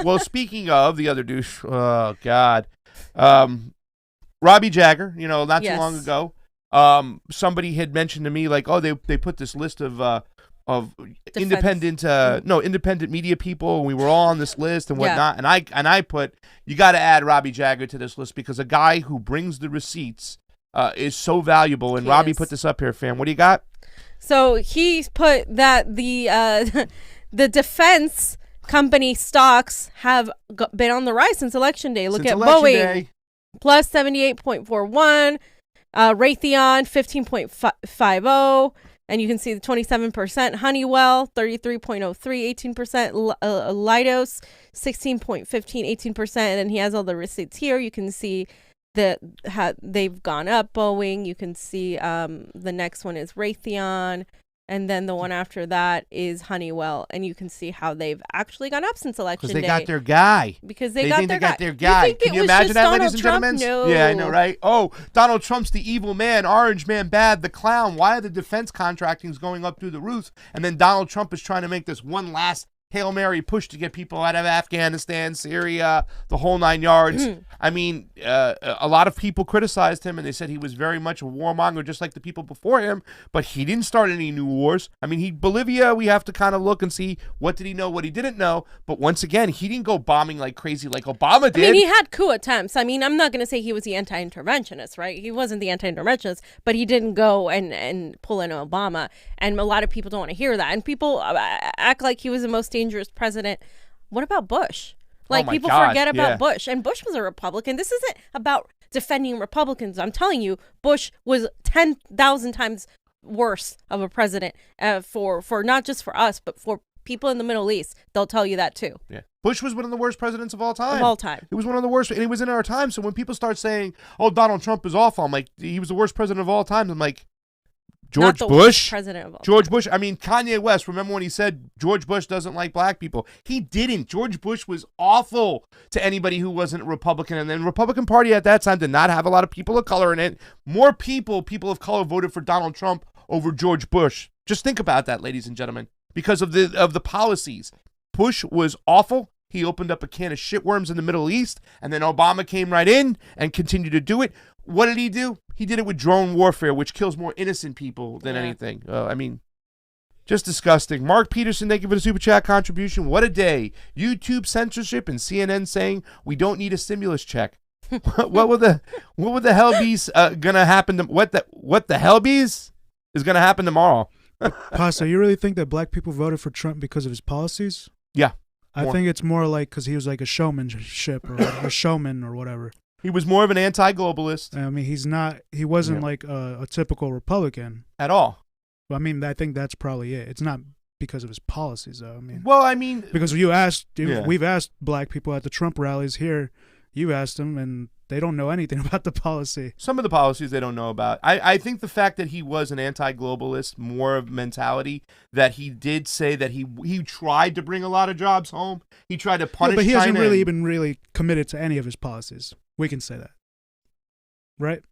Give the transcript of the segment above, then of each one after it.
Well, speaking of the other douche, oh God, Robbie Jagger. Not too long ago, somebody had mentioned to me like, oh, they put this list of independent media people, and we were all on this list and whatnot. And I put, you got to add Robbie Jagger to this list because a guy who brings the receipts is so valuable. And Robbie put this up here, fam. What do you got? So he put that the defense company stocks have been on the rise since election day. Look at Boeing, plus 78.41, Raytheon 15.50, and you can see the 27%. Honeywell 33.03, 18%. Leidos 16.15, 18%. And he has all the receipts here. You can see that they've gone up. Boeing. You can see the next one is Raytheon. And then the one after that is Honeywell. And you can see how they've actually gone up since election day. Because they got their guy. Because they got their guy. Can you imagine that, ladies and gentlemen? No. Yeah, I know, right? Oh, Donald Trump's the evil man, orange man bad, the clown. Why are the defense contractings going up through the roof? And then Donald Trump is trying to make this one last Hail Mary push to get people out of Afghanistan, Syria, the whole 9 yards. I mean, a lot of people criticized him, and they said he was very much a warmonger, just like the people before him, but he didn't start any new wars. I mean, Bolivia, we have to kind of look and see what did he know, what he didn't know. But once again, he didn't go bombing like crazy like Obama did. I mean, he had coup attempts. I mean, I'm not going to say he was the anti-interventionist, right? He wasn't the anti-interventionist, but he didn't go and pull in Obama. And a lot of people don't want to hear that. And people act like he was the most dangerous president. What about Bush? Like, people forget about Bush. And Bush was a Republican. This isn't about defending Republicans. I'm telling you, Bush was 10,000 times worse of a president for not just for us, but for people in the Middle East. They'll tell you that too. Yeah. Bush was one of the worst presidents of all time. Of all time. He was one of the worst, and he was in our time. So when people start saying, oh, Donald Trump is awful, I'm like, he was the worst president of all time. I'm like, George Bush, president of all George Bush. I mean, Kanye West. Remember when he said George Bush doesn't like black people? He didn't. George Bush was awful to anybody who wasn't a Republican. And then the Republican Party at that time did not have a lot of people of color in it. More people of color voted for Donald Trump over George Bush. Just think about that, ladies and gentlemen, because of the policies. Bush was awful. He opened up a can of shitworms in the Middle East, and then Obama came right in and continued to do it. What did he do? He did it with drone warfare, which kills more innocent people than anything. I mean, just disgusting. Mark Peterson, thank you for the Super Chat contribution. What a day. YouTube censorship and CNN saying we don't need a stimulus check. What would the hell be's gonna happen? What the hell be's is gonna happen tomorrow? Pasta, you really think that black people voted for Trump because of his policies? Yeah. I think it's more like because he was like a showmanship or a showman or whatever. He was more of an anti-globalist. I mean, he wasn't like a typical Republican. At all. I mean, I think that's probably it. It's not because of his policies, though. I mean. Because we've asked black people at the Trump rallies here, you asked them, and they don't know anything about the policy. Some of the policies they don't know about. I think the fact that he was an anti-globalist, more of mentality, that he did say that he tried to bring a lot of jobs home. He tried to punish China. But he hasn't really been really committed to any of his policies. We can say that. Right?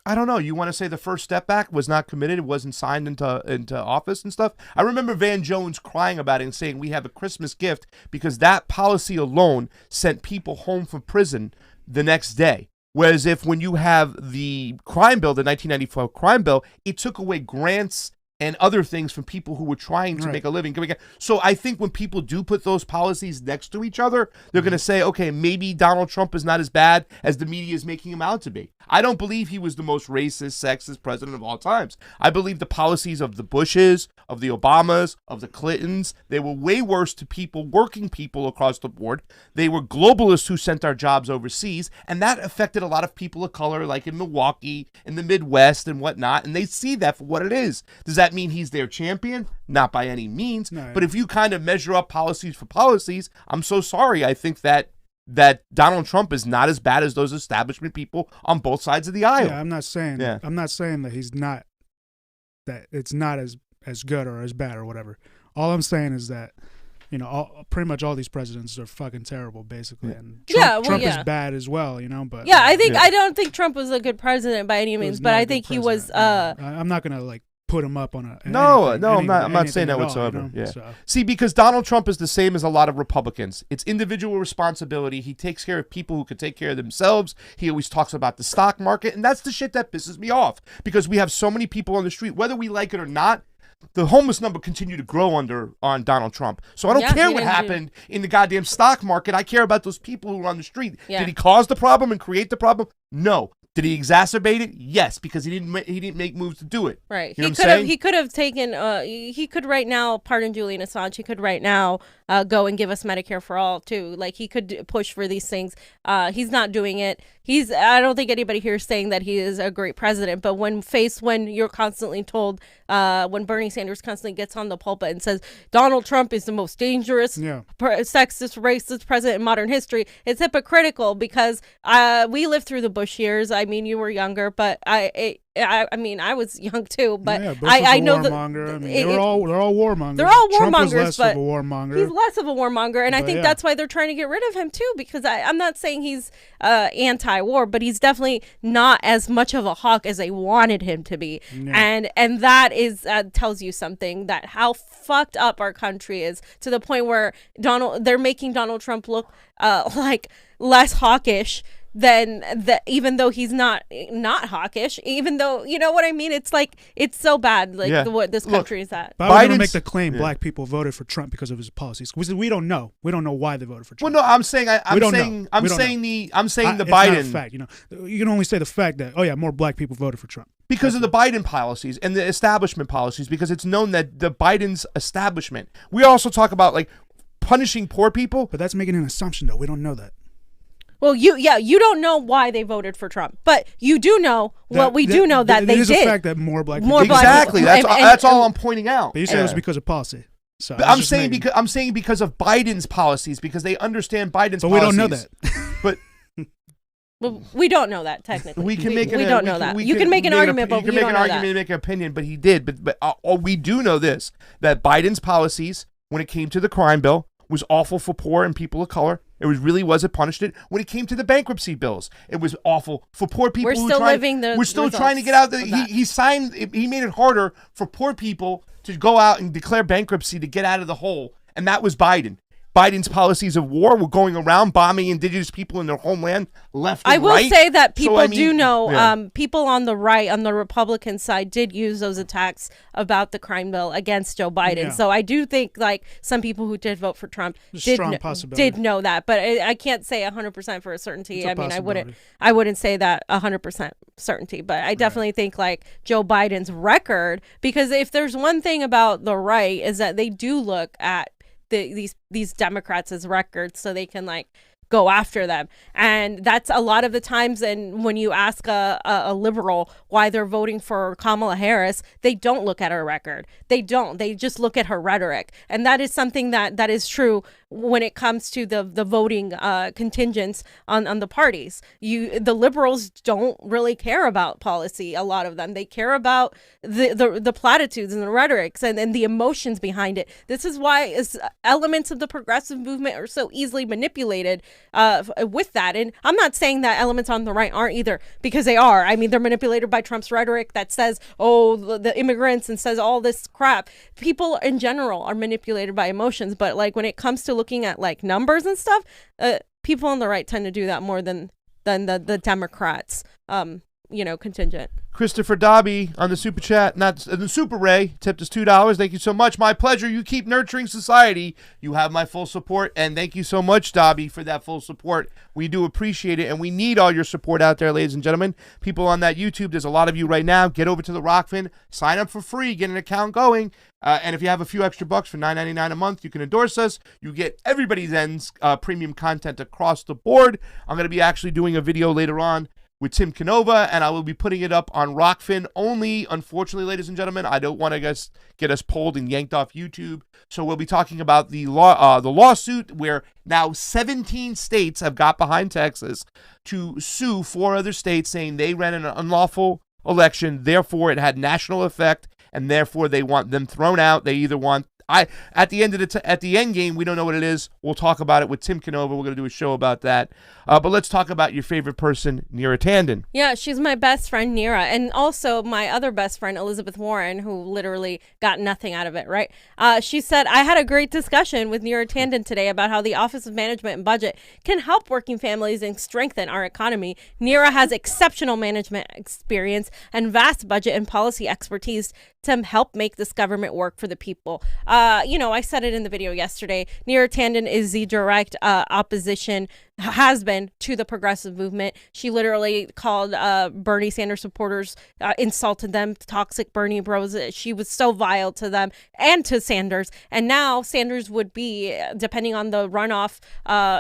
I don't know. You want to say the First Step Back was not committed? It wasn't signed into office and stuff? I remember Van Jones crying about it and saying we have a Christmas gift because that policy alone sent people home from prison the next day. Whereas when you have the crime bill, the 1994 crime bill, it took away grants and other things from people who were trying to make a living. So I think when people do put those policies next to each other, they're going to say, okay, maybe Donald Trump is not as bad as the media is making him out to be. I don't believe he was the most racist, sexist president of all times. I believe the policies of the Bushes, of the Obamas, of the Clintons, they were way worse to people, working people across the board. They were globalists who sent our jobs overseas, and that affected a lot of people of color, like in Milwaukee, in the Midwest and whatnot, and they see that for what it is. Does that mean he's their champion? Not by any means. No, but if you kind of measure up policies for policies, I'm so sorry. I think that Donald Trump is not as bad as those establishment people on both sides of the aisle. Yeah, I'm not saying that he's not, that it's not as good or as bad or whatever. All I'm saying is that, pretty much all these presidents are fucking terrible, basically. And Trump is bad as well, but. Yeah, I don't think Trump was a good president by any means, but I think he was. I'm not going to put him up on a No, I'm not saying that whatsoever. All, you know? Yeah. So. See, because Donald Trump is the same as a lot of Republicans. It's individual responsibility. He takes care of people who could take care of themselves. He always talks about the stock market, and that's the shit that pisses me off because we have so many people on the street, whether we like it or not. The homeless number continued to grow on Donald Trump. So I don't care what happened in the goddamn stock market. I care about those people who are on the street. Yeah. Did he cause the problem and create the problem? No. Did he exacerbate it? Yes, because he didn't make moves to do it. Right. You know he could have taken. He could right now pardon Julian Assange. He could right now go and give us Medicare for all too. Like he could push for these things. He's not doing it. I don't think anybody here is saying that he is a great president. But when you're constantly told, when Bernie Sanders constantly gets on the pulpit and says Donald Trump is the most dangerous, sexist, racist president in modern history, it's hypocritical because we lived through the Bush years. I mean, you were younger, but I mean, I was young too, but I know that they're all warmongers. They're all warmongers, Trump is less of a warmonger. He's less of a warmonger, and I think that's why they're trying to get rid of him too. Because I'm not saying he's anti-war, but he's definitely not as much of a hawk as they wanted him to be, and that is tells you something that how fucked up our country is to the point where they're making Donald Trump look like less hawkish than even though he's not hawkish, even though, you know what I mean? It's like, it's so bad, like what this country is at. But I would make the claim black people voted for Trump because of his policies. We don't know. We don't know why they voted for Trump. Well, no, I'm saying the Biden. It's not a fact, you know. You can only say the fact that more black people voted for Trump. Because of the Biden policies and the establishment policies, because it's known that the Biden's establishment. We also talk about like punishing poor people. But that's making an assumption though. We don't know that. Well, you don't know why they voted for Trump, but you do know that they did. It is a fact that more black people. Exactly. That's all I'm pointing out. But you said it was because of policy. So I'm saying because of Biden's policies, because they understand Biden's policies. But we don't know that. But well, we don't know that technically. We can make. We don't know that. You can make an argument, but you can make an argument and make an opinion. But he did. But we do know this: that Biden's policies, when it came to the crime bill, was awful for poor and people of color. It wasn't punished it. When it came to the bankruptcy bills, it was awful for poor people. We're still trying to get out. He made it harder for poor people to go out and declare bankruptcy to get out of the hole, and that was Biden. Biden's policies of war were going around bombing indigenous people in their homeland left and right. I will say that people do know, people on the right, on the Republican side, did use those attacks about the crime bill against Joe Biden. Yeah. So I do think like some people who did vote for Trump did know that, but I can't say 100% for a certainty. I mean, I wouldn't say that 100% certainty, but I definitely think like Joe Biden's record, because if there's one thing about the right is that they do look at these Democrats as records so they can like go after them. And that's a lot of the times. And when you ask a liberal why they're voting for Kamala Harris, they don't look at her record. They just look at her rhetoric. And that is something that is true when it comes to the voting contingents on the parties. The liberals don't really care about policy. A lot of them, they care about the platitudes and the rhetorics and the emotions behind it. This is why elements of the progressive movement are so easily manipulated with that. And I'm not saying that elements on the right aren't either, because they are. I mean, they're manipulated by Trump's rhetoric that says, the immigrants, and says all this crap. People in general are manipulated by emotions, but like when it comes to looking at like numbers and stuff, people on the right tend to do that more than the Democrats contingent. Christopher Dobby on the super chat, not the super Ray, tipped us $2. Thank you so much. My pleasure. You keep nurturing society. You have my full support, and thank you so much, Dobby, for that full support. We do appreciate it, and we need all your support out there, ladies and gentlemen. People on that YouTube, there's a lot of you right now. Get over to the Rokfin, sign up for free, get an account going, and if you have a few extra bucks for $9.99 a month, you can endorse us. You get everybody's ends premium content across the board. I'm going to be actually doing a video later on with Tim Canova, and I will be putting it up on Rokfin only. Unfortunately, ladies and gentlemen, I don't want to get us pulled and yanked off YouTube. So we'll be talking about the lawsuit where now 17 states have got behind Texas to sue 4 other states, saying they ran an unlawful election, therefore it had national effect, and therefore they want them thrown out. They either want At the end game, we don't know what it is. We'll talk about it with Tim Canova. We're going to do a show about that. But let's talk about your favorite person, Neera Tanden. Yeah, she's my best friend, Neera, and also my other best friend, Elizabeth Warren, who literally got nothing out of it, right? She said, I had a great discussion with Neera Tanden today about how the Office of Management and Budget can help working families and strengthen our economy. Neera has exceptional management experience and vast budget and policy expertise to help make this government work for the people. I said it in the video yesterday. Neera Tanden is the direct opposition, has been, to the progressive movement. She literally called Bernie Sanders supporters, insulted them, toxic Bernie bros. She was so vile to them and to Sanders. And now Sanders would be, depending on the runoff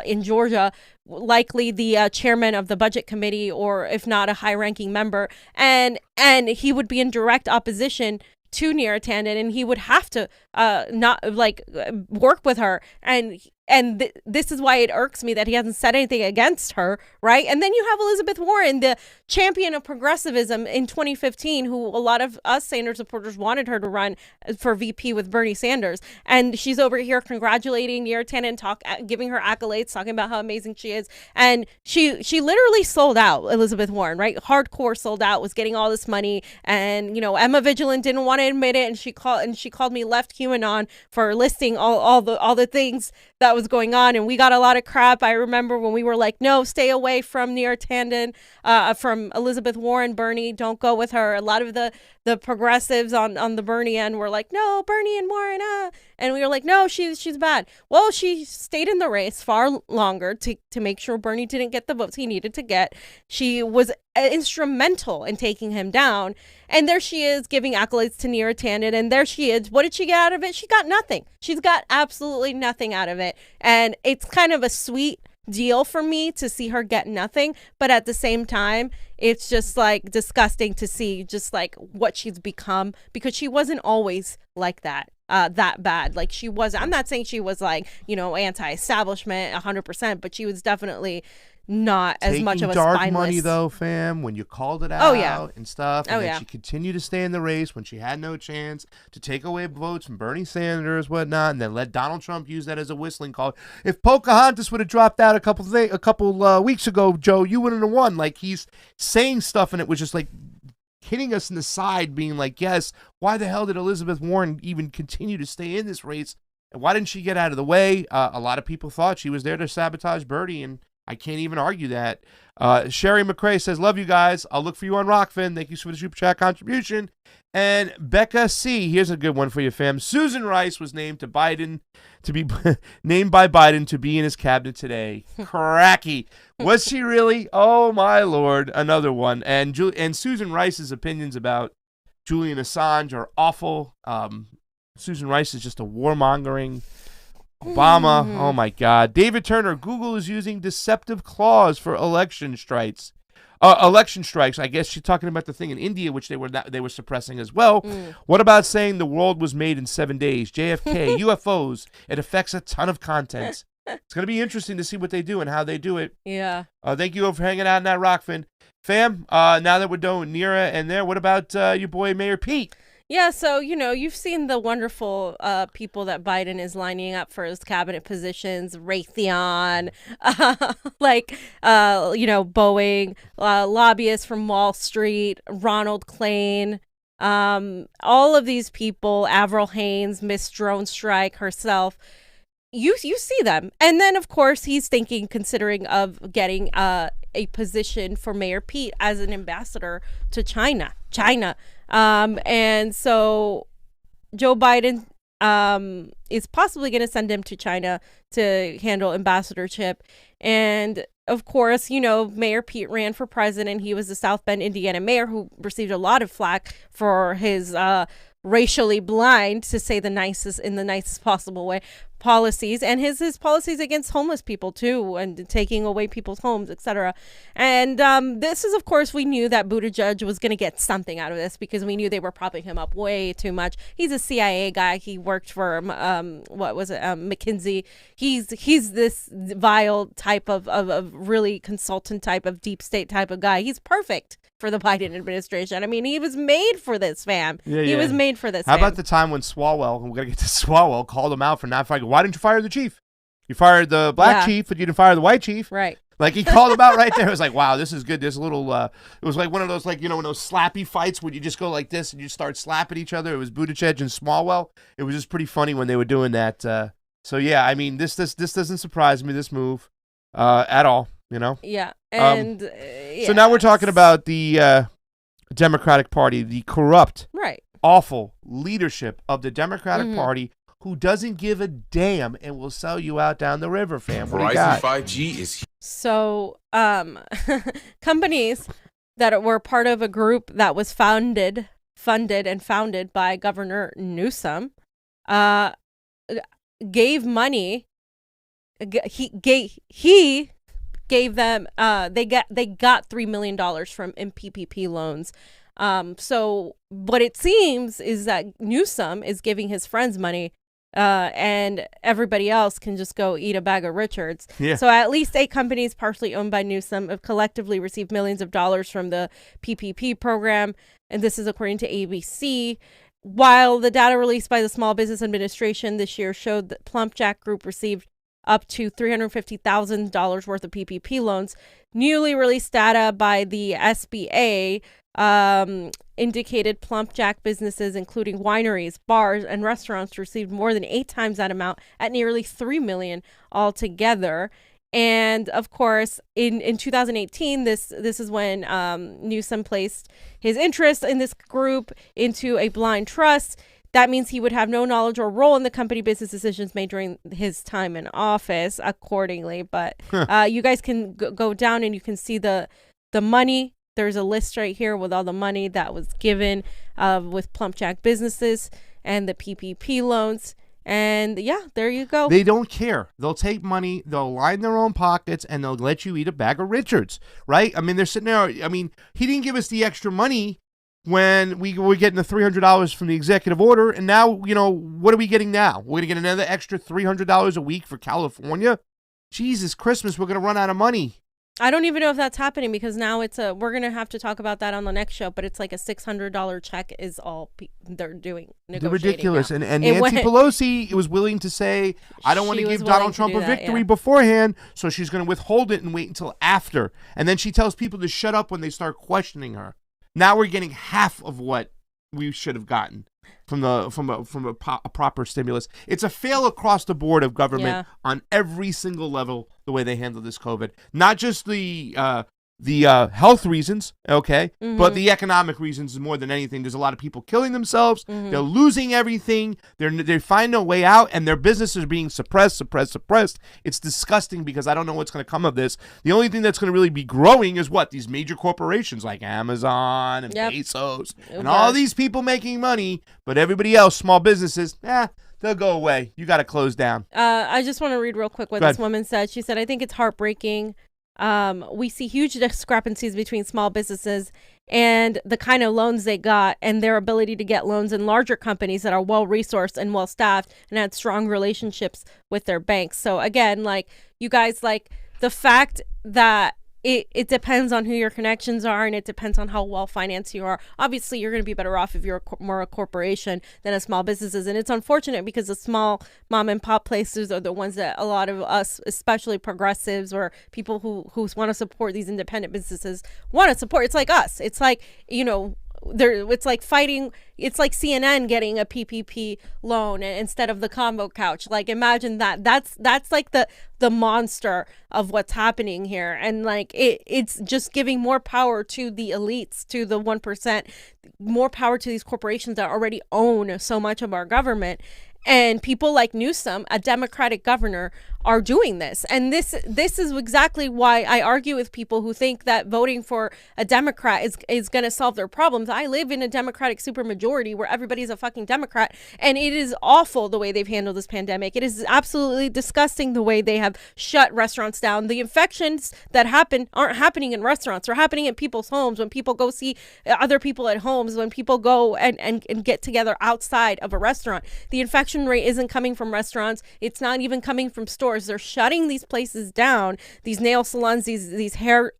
in Georgia, likely the chairman of the budget committee, or if not a high-ranking member, and he would be in direct opposition to Neera Tanden, and he would have to work with her, and this is why it irks me that he hasn't said anything against her, right? And then you have Elizabeth Warren, the champion of progressivism in 2015, who a lot of us Sanders supporters wanted her to run for VP with Bernie Sanders. And she's over here congratulating Neera Tanden, giving her accolades, talking about how amazing she is. And she literally sold out, Elizabeth Warren, right? Hardcore sold out, was getting all this money. And, Emma Vigilant didn't want to admit it. And she called me left QAnon for listing all the things that was going on, and we got a lot of crap. I remember when we were like, no, stay away from Neera Tanden, from Elizabeth Warren, Bernie, don't go with her. A lot of the progressives on the Bernie end were like, no, Bernie and Warren, and we were like, no, she's bad. Well, she stayed in the race far longer to make sure Bernie didn't get the votes he needed to get. She was instrumental in taking him down, and there she is giving accolades to Neera Tanden, and there she is. What did she get out of it? She got nothing. She's got absolutely nothing out of it, and it's kind of a sweet deal for me to see her get nothing, but at the same time, it's just like disgusting to see just like what she's become, because she wasn't always like that bad. Like, she was, I'm not saying she was like, anti-establishment 100%, but she was definitely not as much of a dark spineless money though, fam, when you called it out and stuff, and then yeah. she continued to stay in the race when she had no chance to take away votes from Bernie Sanders, whatnot, and then let Donald Trump use that as a whistling call. If Pocahontas would have dropped out a couple weeks ago, Joe, you wouldn't have won. Like, he's saying stuff and it was just like hitting us in the side, being like, yes, why the hell did Elizabeth Warren even continue to stay in this race? And why didn't she get out of the way? A lot of people thought she was there to sabotage Bernie, and I can't even argue that. Sherry McCrae says, love you guys. I'll look for you on Rokfin. Thank you for the super chat contribution. And Becca C, here's a good one for you, fam. Susan Rice was named named by Biden to be in his cabinet today. Cracky. Was she really? Oh my Lord. Another one. And Susan Rice's opinions about Julian Assange are awful. Susan Rice is just a warmongering Obama. Oh my God. David Turner, Google is using deceptive clause for election strikes. I guess she's talking about the thing in India, which they were suppressing as well. What about saying the world was made in 7 days? JFK, UFOs. It affects a ton of content. It's going to be interesting to see what they do and how they do it. Yeah. Thank you for hanging out in that Rokfin. Fam, now that we're done with Neera and there, what about your boy Mayor Pete? Yeah, so, you've seen the wonderful people that Biden is lining up for his cabinet positions, Raytheon, Boeing, lobbyists from Wall Street, Ronald Klain, all of these people, Avril Haines, Miss Drone Strike herself. You see them. And then, of course, he's considering of getting a position for Mayor Pete as an ambassador to China. And so Joe Biden is possibly going to send him to China to handle ambassadorship. And of course, Mayor Pete ran for president. He was the South Bend, Indiana mayor who received a lot of flack for his racially blind, to say the nicest possible way, policies, and his policies against homeless people too, and taking away people's homes, etc. And this is, of course, we knew that Buttigieg was going to get something out of this, because we knew they were propping him up way too much. He's a CIA guy. He worked for McKinsey. He's this vile type of really consultant type of deep state type of guy. He's perfect for the Biden administration. I mean, he was made for this, fam. Yeah, he was made for this. How about the time when Swalwell, we're going to get to Swalwell, called him out for not firing? Why didn't you fire the chief? You fired the black chief, but you didn't fire the white chief. Right. Like, he called him out right there. It was like, wow, this is good. This little, it was like one of those, like, you know, when those slappy fights where you just go like this and you start slapping each other. It was Buttigieg and Swalwell. It was just pretty funny when they were doing that. So, yeah, I mean, this doesn't surprise me, this move, at all, you know? Yeah. And so now we're talking about the Democratic Party, the corrupt, awful leadership of the Democratic Party, who doesn't give a damn and will sell you out down the river, fam. What do you got? 5G is so companies that were part of a group that was funded and founded by Governor Newsom gave money. He gave them they got $3 million from PPP loans. So what it seems is that Newsom is giving his friends money, and everybody else can just go eat a bag of Richards. Yeah. So at least 8 companies partially owned by Newsom have collectively received millions of dollars from the PPP program, and this is according to ABC. While the data released by the Small Business Administration this year showed that Plumpjack Group received up to $350,000 worth of PPP loans, newly released data by the SBA indicated Plumpjack businesses, including wineries, bars, and restaurants, received more than 8 times that amount at nearly $3 million altogether. And of course, in 2018, this is when Newsom placed his interest in this group into a blind trust. That means he would have no knowledge or role in the company business decisions made during his time in office, accordingly. But you guys can go down and you can see the money. There's a list right here with all the money that was given with Plumpjack businesses and the PPP loans. And yeah, there you go. They don't care. They'll take money, they'll line their own pockets, and they'll let you eat a bag of Richards, right? I mean, they're sitting there. I mean, he didn't give us the extra money when we were getting the $300 from the executive order. And now, you know, what are we getting now? We're going to get another extra $300 a week for California? Jesus Christmas, we're going to run out of money. I don't even know if that's happening because now we're going to have to talk about that on the next show, but it's like a $600 check is all they're doing. They're ridiculous. And Nancy Pelosi was willing to say, I don't want to give Donald Trump a victory beforehand, so she's going to withhold it and wait until after. And then she tells people to shut up when they start questioning her. Now we're getting half of what we should have gotten from a proper stimulus. It's a fail across the board of government on every single level, the way they handle this COVID. Not just the health reasons, okay, but the economic reasons more than anything. There's a lot of people killing themselves. They're losing everything. They find no way out, and their businesses are being suppressed. It's disgusting because I don't know what's going to come of this. The only thing that's going to really be growing is what? These major corporations like Amazon and Bezos and all these people making money, but everybody else, small businesses, they'll go away. You got to close down. I just want to read real quick what this woman said. She said, I think it's heartbreaking. We see huge discrepancies between small businesses and the kind of loans they got and their ability to get loans in larger companies that are well-resourced and well-staffed and had strong relationships with their banks. So again, like you guys, like the fact that it depends on who your connections are and it depends on how well financed you are. Obviously, you're going to be better off if you're more a corporation than a small businesses. And it's unfortunate because the small mom and pop places are the ones that a lot of us, especially progressives or people who want to support these independent businesses, want to support. It's like us. It's like, you know, it's like fighting. It's like CNN getting a PPP loan instead of the Convo Couch. Like imagine that. That's like the monster of what's happening here, and like it's just giving more power to the elites, to the 1%, more power to these corporations that already own so much of our government. And people like Newsom, a Democratic governor, are doing this. And this is exactly why I argue with people who think that voting for a Democrat is going to solve their problems. I live in a Democratic supermajority where everybody's a fucking Democrat. And it is awful the way they've handled this pandemic. It is absolutely disgusting the way they have shut restaurants down. The infections that happen aren't happening in restaurants. They're happening in people's homes, when people go see other people at homes, when people go and get together outside of a restaurant. The infection rate isn't coming from restaurants. It's not even coming from stores. stores. They're shutting these places down, these nail salons, these hair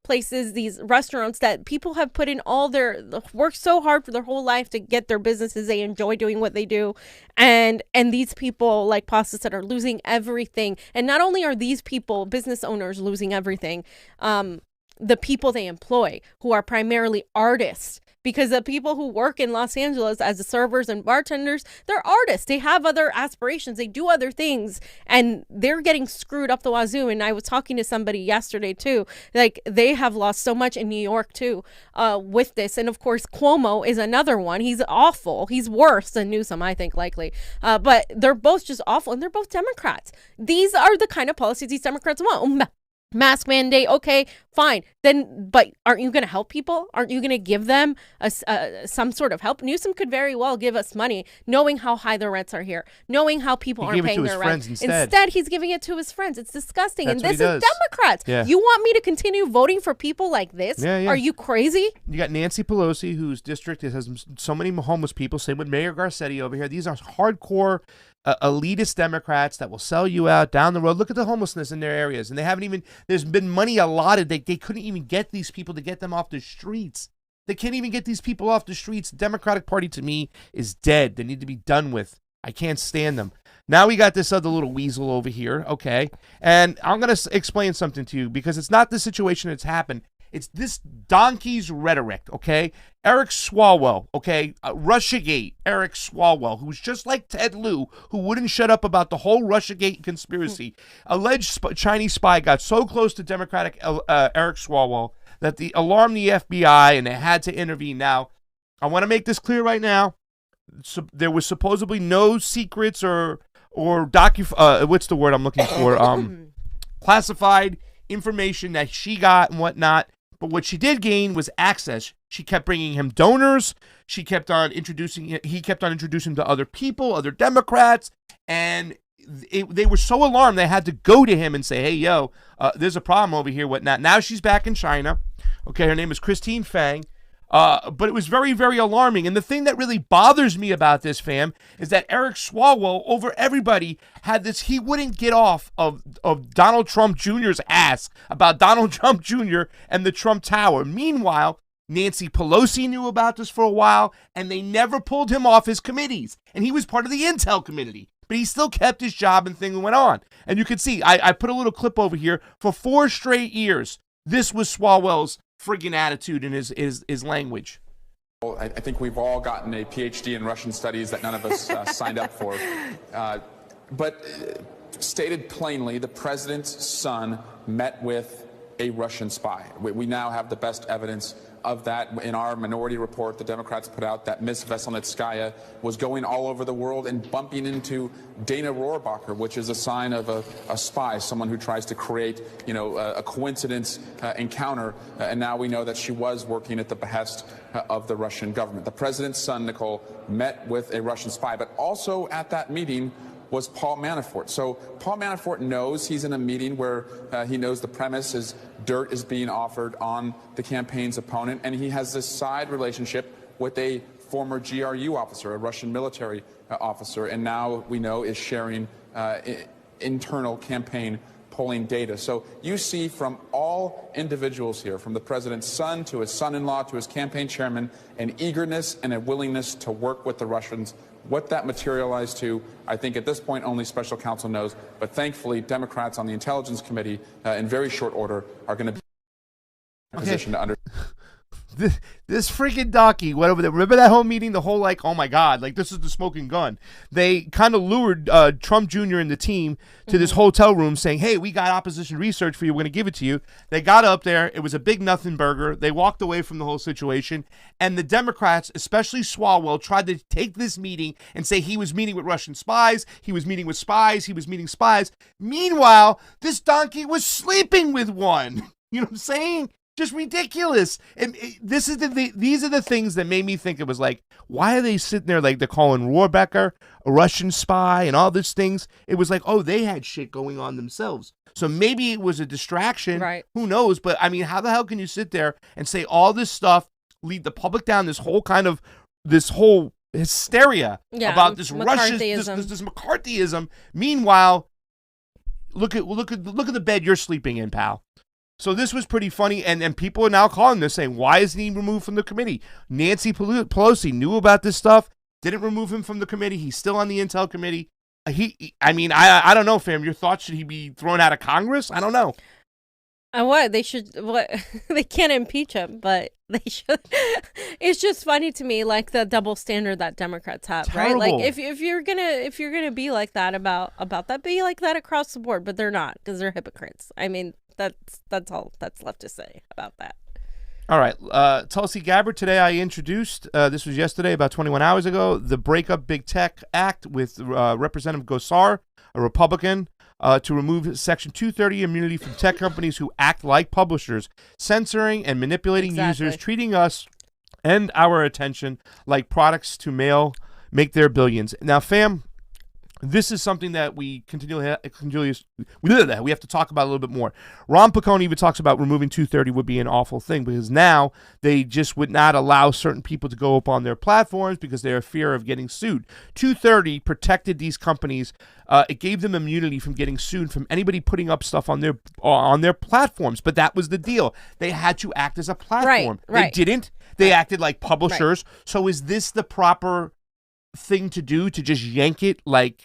places, these restaurants that people have put in all their work so hard for their whole life to get their businesses. They enjoy doing what they do. And these people, like Pasta said, are losing everything. And not only are these people, business owners, losing everything, the people they employ, who are primarily artists, because the people who work in Los Angeles as the servers and bartenders, they're artists. They have other aspirations. They do other things, and they're getting screwed up the wazoo. And I was talking to somebody yesterday too. Like, they have lost so much in New York too, with this. And of course, Cuomo is another one. He's awful. He's worse than Newsom, I think, likely. But they're both just awful, and they're both Democrats. These are the kind of policies these Democrats want. Mask mandate, okay, fine. Then, but aren't you going to help people? Aren't you going to give them some sort of help? Newsom could very well give us money, knowing how high the rents are here, knowing how people aren't paying their rent. Instead, he's giving it to his friends. It's disgusting. That's and this is Democrats. Yeah. You want me to continue voting for people like this? Yeah. Are you crazy? You got Nancy Pelosi, whose district has so many homeless people. Same with Mayor Garcetti over here. These are hardcore elitist Democrats that will sell you out down the road. Look at the homelessness in their areas. And they haven't even, there's been money allotted. They couldn't even get these people to get them off the streets. They can't even get these people off the streets. The Democratic Party, to me, is dead. They need to be done with. I can't stand them. Now we got this other little weasel over here, okay? And I'm going to explain something to you, because it's not the situation that's happened. It's this donkey's rhetoric, okay? Eric Swalwell, okay? Russiagate, Eric Swalwell, who's just like Ted Lieu, who wouldn't shut up about the whole Russiagate conspiracy. Alleged Chinese spy got so close to Democratic Eric Swalwell that they alarmed the FBI and they had to intervene. Now, I want to make this clear right now. So there was supposedly no secrets or what's the word I'm looking for? Classified information that she got and whatnot. But what she did gain was access. She kept bringing him donors. He kept on introducing to other people, other Democrats, and they were so alarmed they had to go to him and say, "Hey, yo, there's a problem over here, whatnot." Now she's back in China. Okay, her name is Christine Fang. But it was very, very alarming. And the thing that really bothers me about this, fam, is that Eric Swalwell, over everybody, had this, he wouldn't get off of Donald Trump Jr.'s ass about Donald Trump Jr. and the Trump Tower. Meanwhile, Nancy Pelosi knew about this for a while, and they never pulled him off his committees. And he was part of the Intel committee. But he still kept his job and thing went on. And you can see, I put a little clip over here. For 4 straight years, this was Swalwell's friggin' attitude in his language. Well, I think we've all gotten a PhD in Russian studies that none of us signed up for. But stated plainly, the president's son met with a Russian spy. We now have the best evidence of that. In our minority report, the Democrats put out that Miss Veselnitskaya was going all over the world and bumping into Dana Rohrabacher, which is a sign of a spy, someone who tries to create, a coincidence encounter. And now we know that she was working at the behest of the Russian government. The president's son, Nicole, met with a Russian spy, but also at that meeting was Paul Manafort. So Paul Manafort knows he's in a meeting where he knows the premise is dirt is being offered on the campaign's opponent, and he has this side relationship with a former GRU officer, a Russian military officer, and now we know is sharing internal campaign polling data. So you see from all individuals here, from the president's son to his son-in-law to his campaign chairman, an eagerness and a willingness to work with the Russians. What that materialized to, I think at this point only special counsel knows, but thankfully Democrats on the Intelligence Committee in very short order are going to be in a position to understand. This freaking donkey went over there. Remember that whole meeting? The whole oh my God, this is the smoking gun. They kind of lured Trump Jr. and the team to this hotel room saying, "Hey, we got opposition research for you. We're going to give it to you." They got up there. It was a big nothing burger. They walked away from the whole situation. And the Democrats, especially Swalwell, tried to take this meeting and say he was meeting with Russian spies. He was meeting with spies. He was meeting spies. Meanwhile, this donkey was sleeping with one. You know what I'm saying? Just ridiculous. And these are the things that made me think it was why are they sitting there they're calling Rohrabacher a Russian spy and all these things? It was they had shit going on themselves. So maybe it was a distraction. Right. Who knows? But I mean, how the hell can you sit there and say all this stuff, lead the public down this whole hysteria about this Russian, this McCarthyism. Meanwhile, look at the bed you're sleeping in, pal. So this was pretty funny, and people are now calling this saying, why isn't he removed from the committee? Nancy Pelosi knew about this stuff, didn't remove him from the committee. He's still on the Intel committee. I don't know, fam. Your thoughts, should he be thrown out of Congress? I don't know. What they can't impeach him, but they should. It's just funny to me, like the double standard that Democrats have, Terrible. right? Like if you're gonna be like that about that, be like that across the board, but they're not, because they're hypocrites. I mean, that's all that's left to say about that. All right, Tulsi Gabbard. Today I introduced, this was yesterday, about 21 hours ago, the Break Up Big Tech Act with Representative Gosar, a Republican, to remove Section 230 immunity from tech companies who act like publishers, censoring and manipulating users, treating us and our attention like products to make their billions. Now, fam, this is something that we we have to talk about a little bit more. Ron Placone even talks about removing 230 would be an awful thing, because now they just would not allow certain people to go up on their platforms because they're fear of getting sued. 230 protected these companies. It gave them immunity from getting sued from anybody putting up stuff on their platforms. But that was the deal. They had to act as a platform. Right. They didn't. They acted like publishers. Right. So is this the proper thing to do, to just yank it like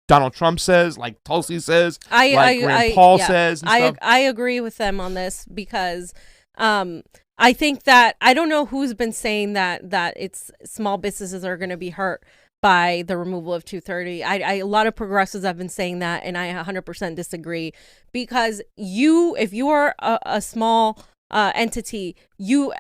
Donald Trump says, like Tulsi says, like Rand Paul says and stuff? I agree with them on this, because I think that, I don't know who's been saying that it's small businesses are going to be hurt by the removal of 230. A lot of progressives have been saying that, and I 100% disagree, because if you are a small entity,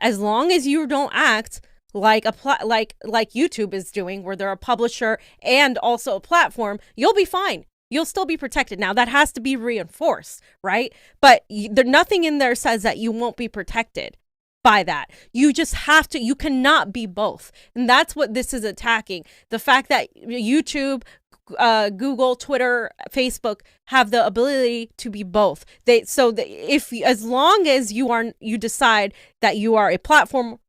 as long as you don't act like YouTube is doing, where they're a publisher and also a platform, you'll be fine. You'll still be protected. Now, that has to be reinforced, right? But nothing in there says that you won't be protected by that. You just have to. You cannot be both. And that's what this is attacking. The fact that YouTube, Google, Twitter, Facebook have the ability to be both. As long as you decide that you are a platform,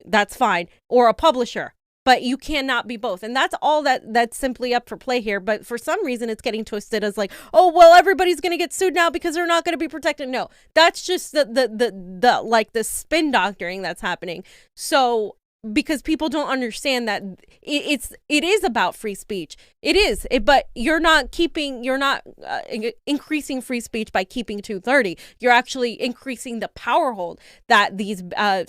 that's fine, or a publisher, but you cannot be both. And that's all that's simply up for play here. But for some reason, it's getting twisted as like, oh, well, everybody's going to get sued now because they're not going to be protected. No, that's just the spin doctoring that's happening. So, because people don't understand that it is about free speech. It is, but you're not increasing free speech by keeping 230. You're actually increasing the power hold that these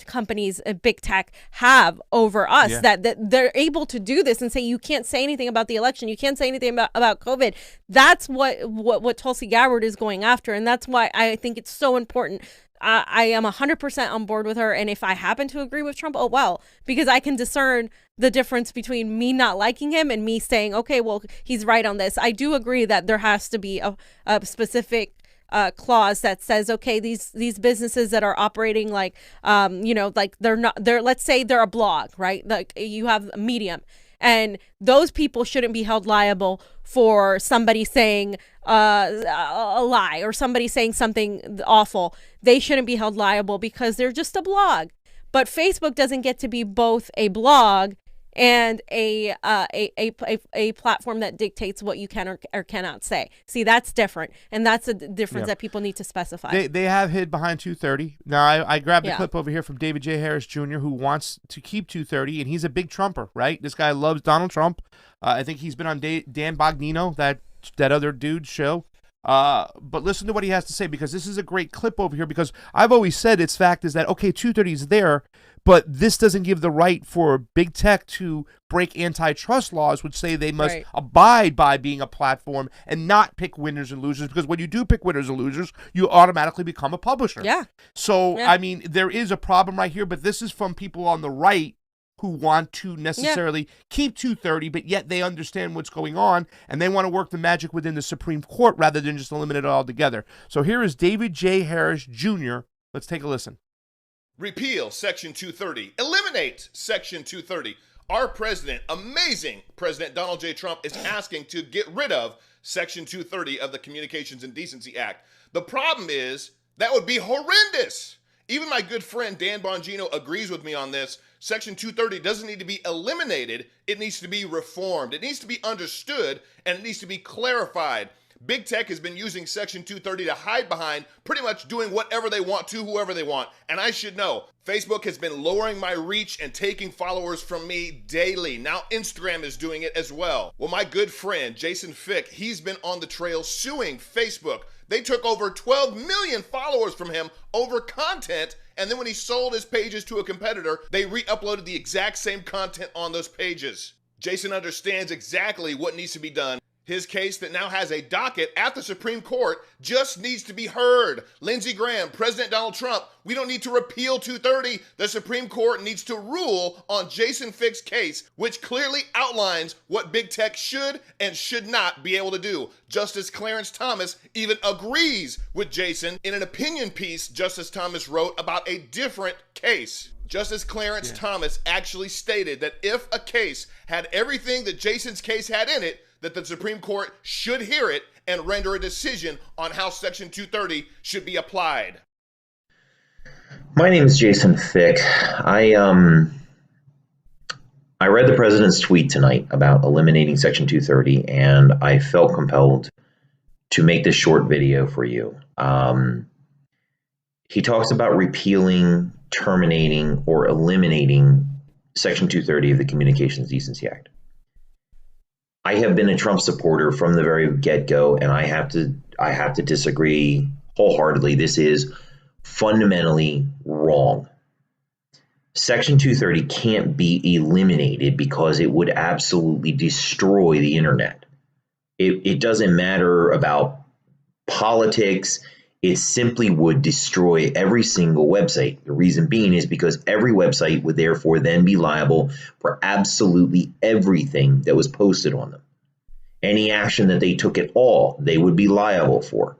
companies, big tech, have over us. Yeah. That they're able to do this and say, you can't say anything about the election. You can't say anything about COVID. That's what Tulsi Gabbard is going after, and that's why I think it's so important. I am 100% on board with her, and if I happen to agree with Trump, oh well, because I can discern the difference between me not liking him and me saying, okay, well, he's right on this. I do agree that there has to be a specific clause that says, okay, these businesses that are operating like let's say they're a blog, right? Like you have a Medium, and those people shouldn't be held liable for somebody saying a lie or somebody saying something awful. They shouldn't be held liable because they're just a blog. But Facebook doesn't get to be both a blog and a platform that dictates what you can or cannot say. See, that's different, and that's a difference that people need to specify. They have hid behind 230. Now, I grabbed a clip over here from David J. Harris Jr., who wants to keep 230, and he's a big Trumper, right? This guy loves Donald Trump. I think he's been on Dan Bongino, that other dude's show. But listen to what he has to say, because this is a great clip over here, because I've always said its fact is that, okay, 230 is there, but this doesn't give the right for big tech to break antitrust laws, which say they must abide by being a platform and not pick winners and losers, because when you do pick winners and losers, you automatically become a publisher. Yeah. So, I mean, there is a problem right here, but this is from people on the right who want to necessarily keep 230, but yet they understand what's going on, and they want to work the magic within the Supreme Court rather than just eliminate it altogether. So here is David J. Harris Jr. Let's take a listen. Repeal Section 230. Eliminate Section 230. Our president, amazing President Donald J. Trump, is asking to get rid of Section 230 of the Communications and Decency Act. The problem is that would be horrendous. Even my good friend Dan Bongino agrees with me on this. Section 230 doesn't need to be eliminated. It needs to be reformed. It needs to be understood, and it needs to be clarified. Big Tech has been using Section 230 to hide behind pretty much doing whatever they want to whoever they want. And I should know, Facebook has been lowering my reach and taking followers from me daily. Now Instagram is doing it as well. Well, my good friend, Jason Fick, he's been on the trail suing Facebook. They took over 12 million followers from him over content, and then when he sold his pages to a competitor, they re-uploaded the exact same content on those pages. Jason understands exactly what needs to be done. His case that now has a docket at the Supreme Court just needs to be heard. Lindsey Graham, President Donald Trump, we don't need to repeal 230. The Supreme Court needs to rule on Jason Fick's case, which clearly outlines what Big Tech should and should not be able to do. Justice Clarence Thomas even agrees with Jason. In an opinion piece, Justice Thomas wrote about a different case. Justice Clarence Thomas actually stated that if a case had everything that Jason's case had in it, that the Supreme Court should hear it and render a decision on how Section 230 should be applied. My name is Jason Fick. I read the president's tweet tonight about eliminating Section 230, and I felt compelled to make this short video for you. He talks about repealing, terminating, or eliminating Section 230 of the Communications Decency Act. I have been a Trump supporter from the very get-go, and I have to disagree wholeheartedly. This is fundamentally wrong. Section 230 can't be eliminated because it would absolutely destroy the internet. It doesn't matter about politics. It simply would destroy every single website. The reason being is because every website would therefore then be liable for absolutely everything that was posted on them. Any action that they took at all, they would be liable for.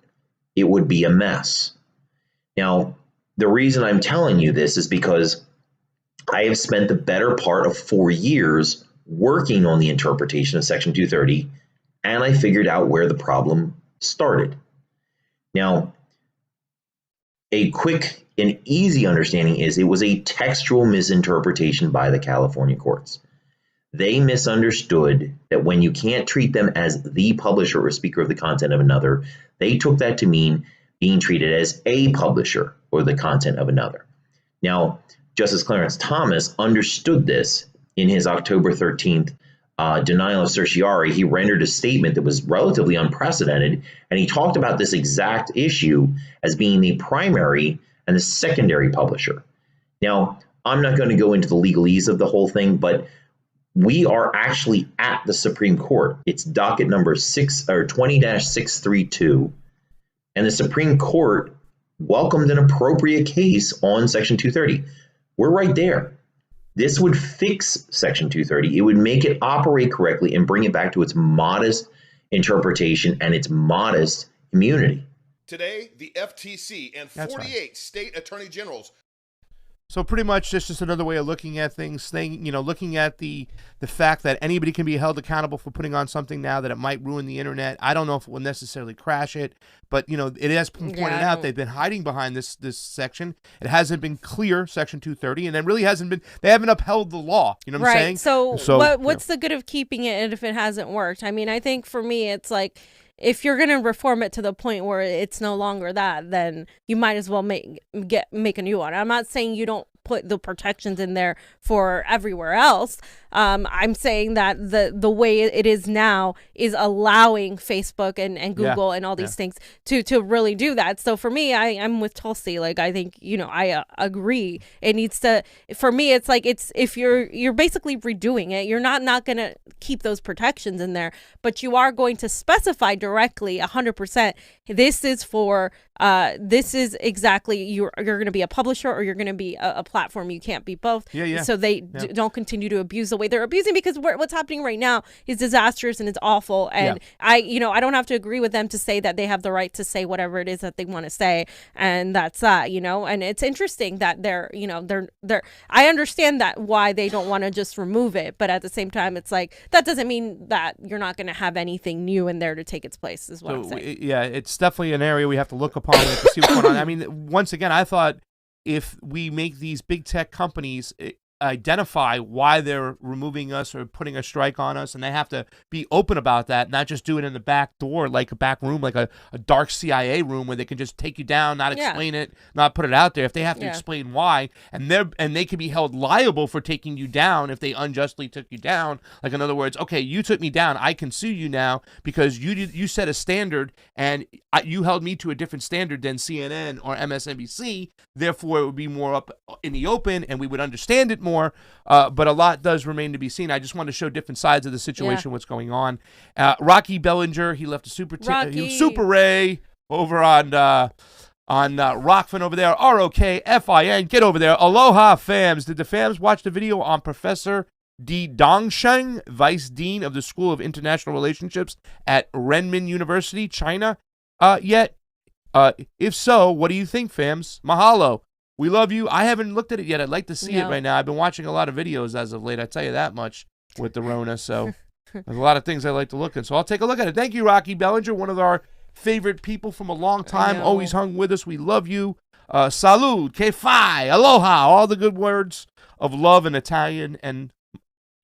It would be a mess. Now, the reason I'm telling you this is because I have spent the better part of 4 years working on the interpretation of Section 230, and I figured out where the problem started. Now, a quick and easy understanding is it was a textual misinterpretation by the California courts. They misunderstood that when you can't treat them as the publisher or speaker of the content of another, they took that to mean being treated as a publisher or the content of another. Now, Justice Clarence Thomas understood this in his October 13th denial of certiorari. He rendered a statement that was relatively unprecedented, and he talked about this exact issue as being the primary and the secondary publisher. Now, I'm not going to go into the legalese of the whole thing, but we are actually at the Supreme Court. It's docket number 20-632, and the Supreme Court welcomed an appropriate case on Section 230. We're right there. This would fix Section 230. It would make it operate correctly and bring it back to its modest interpretation and its modest immunity. Today, the FTC and 48 state attorney generals. So pretty much just another way of looking at things, looking at the fact that anybody can be held accountable for putting on something now, that it might ruin the internet. I don't know if it will necessarily crash it, but it has been pointed out they've been hiding behind this section. It hasn't been clear, Section 230, and it really hasn't been. They haven't upheld the law. You know what I'm saying? So what's the good of keeping it if it hasn't worked? I mean, I think for me, it's like, if you're going to reform it to the point where it's no longer that, then you might as well make a new one. I'm not saying you don't put the protections in there for everywhere else. I'm saying that the way it is now is allowing Facebook and Google and all these things to really do that. So for me, I'm with Tulsi. Like, I think, I agree. It needs to, for me, it's like, it's, if you're basically redoing it, you're not going to keep those protections in there, but you are going to specify directly 100%. This is for, this is exactly, you're going to be a publisher or you're going to be a platform. You can't be both. So they don't continue to abuse the way they're abusing, because what's happening right now is disastrous and it's awful. And I don't have to agree with them to say that they have the right to say whatever it is that they want to say. And that's that, and it's interesting that they're I understand that why they don't want to just remove it. But at the same time, it's like, that doesn't mean that you're not going to have anything new in there to take its place, is what I'm saying. Yeah, it's definitely an area we have to look upon to see what's going on. I mean, once again, I thought if we make these big tech companies identify why they're removing us or putting a strike on us, and they have to be open about that, not just do it in the back door, like a back room, like a dark CIA room where they can just take you down, not explain it, not put it out there. If they have to explain why, and they can be held liable for taking you down if they unjustly took you down. Like, in other words, okay, you took me down, I can sue you now because you set a standard and you held me to a different standard than CNN or MSNBC. Therefore, it would be more up in the open, and we would understand it more. But a lot does remain to be seen. I just want to show different sides of the situation, what's going on. Rocky Bellinger, he left a Super Ray over on Rokfin over there. ROKFIN. Get over there. Aloha, fams. Did the fams watch the video on Professor Di Dongsheng, Vice Dean of the School of International Relationships at Renmin University, China, yet? If so, what do you think, fams? Mahalo. We love you. I haven't looked at it yet. I'd like to see it right now. I've been watching a lot of videos as of late. I tell you that much with the Rona. So there's a lot of things I like to look at. So I'll take a look at it. Thank you, Rocky Bellinger, one of our favorite people from a long time. Always hung with us. We love you. Salud, que fai, aloha, all the good words of love in Italian and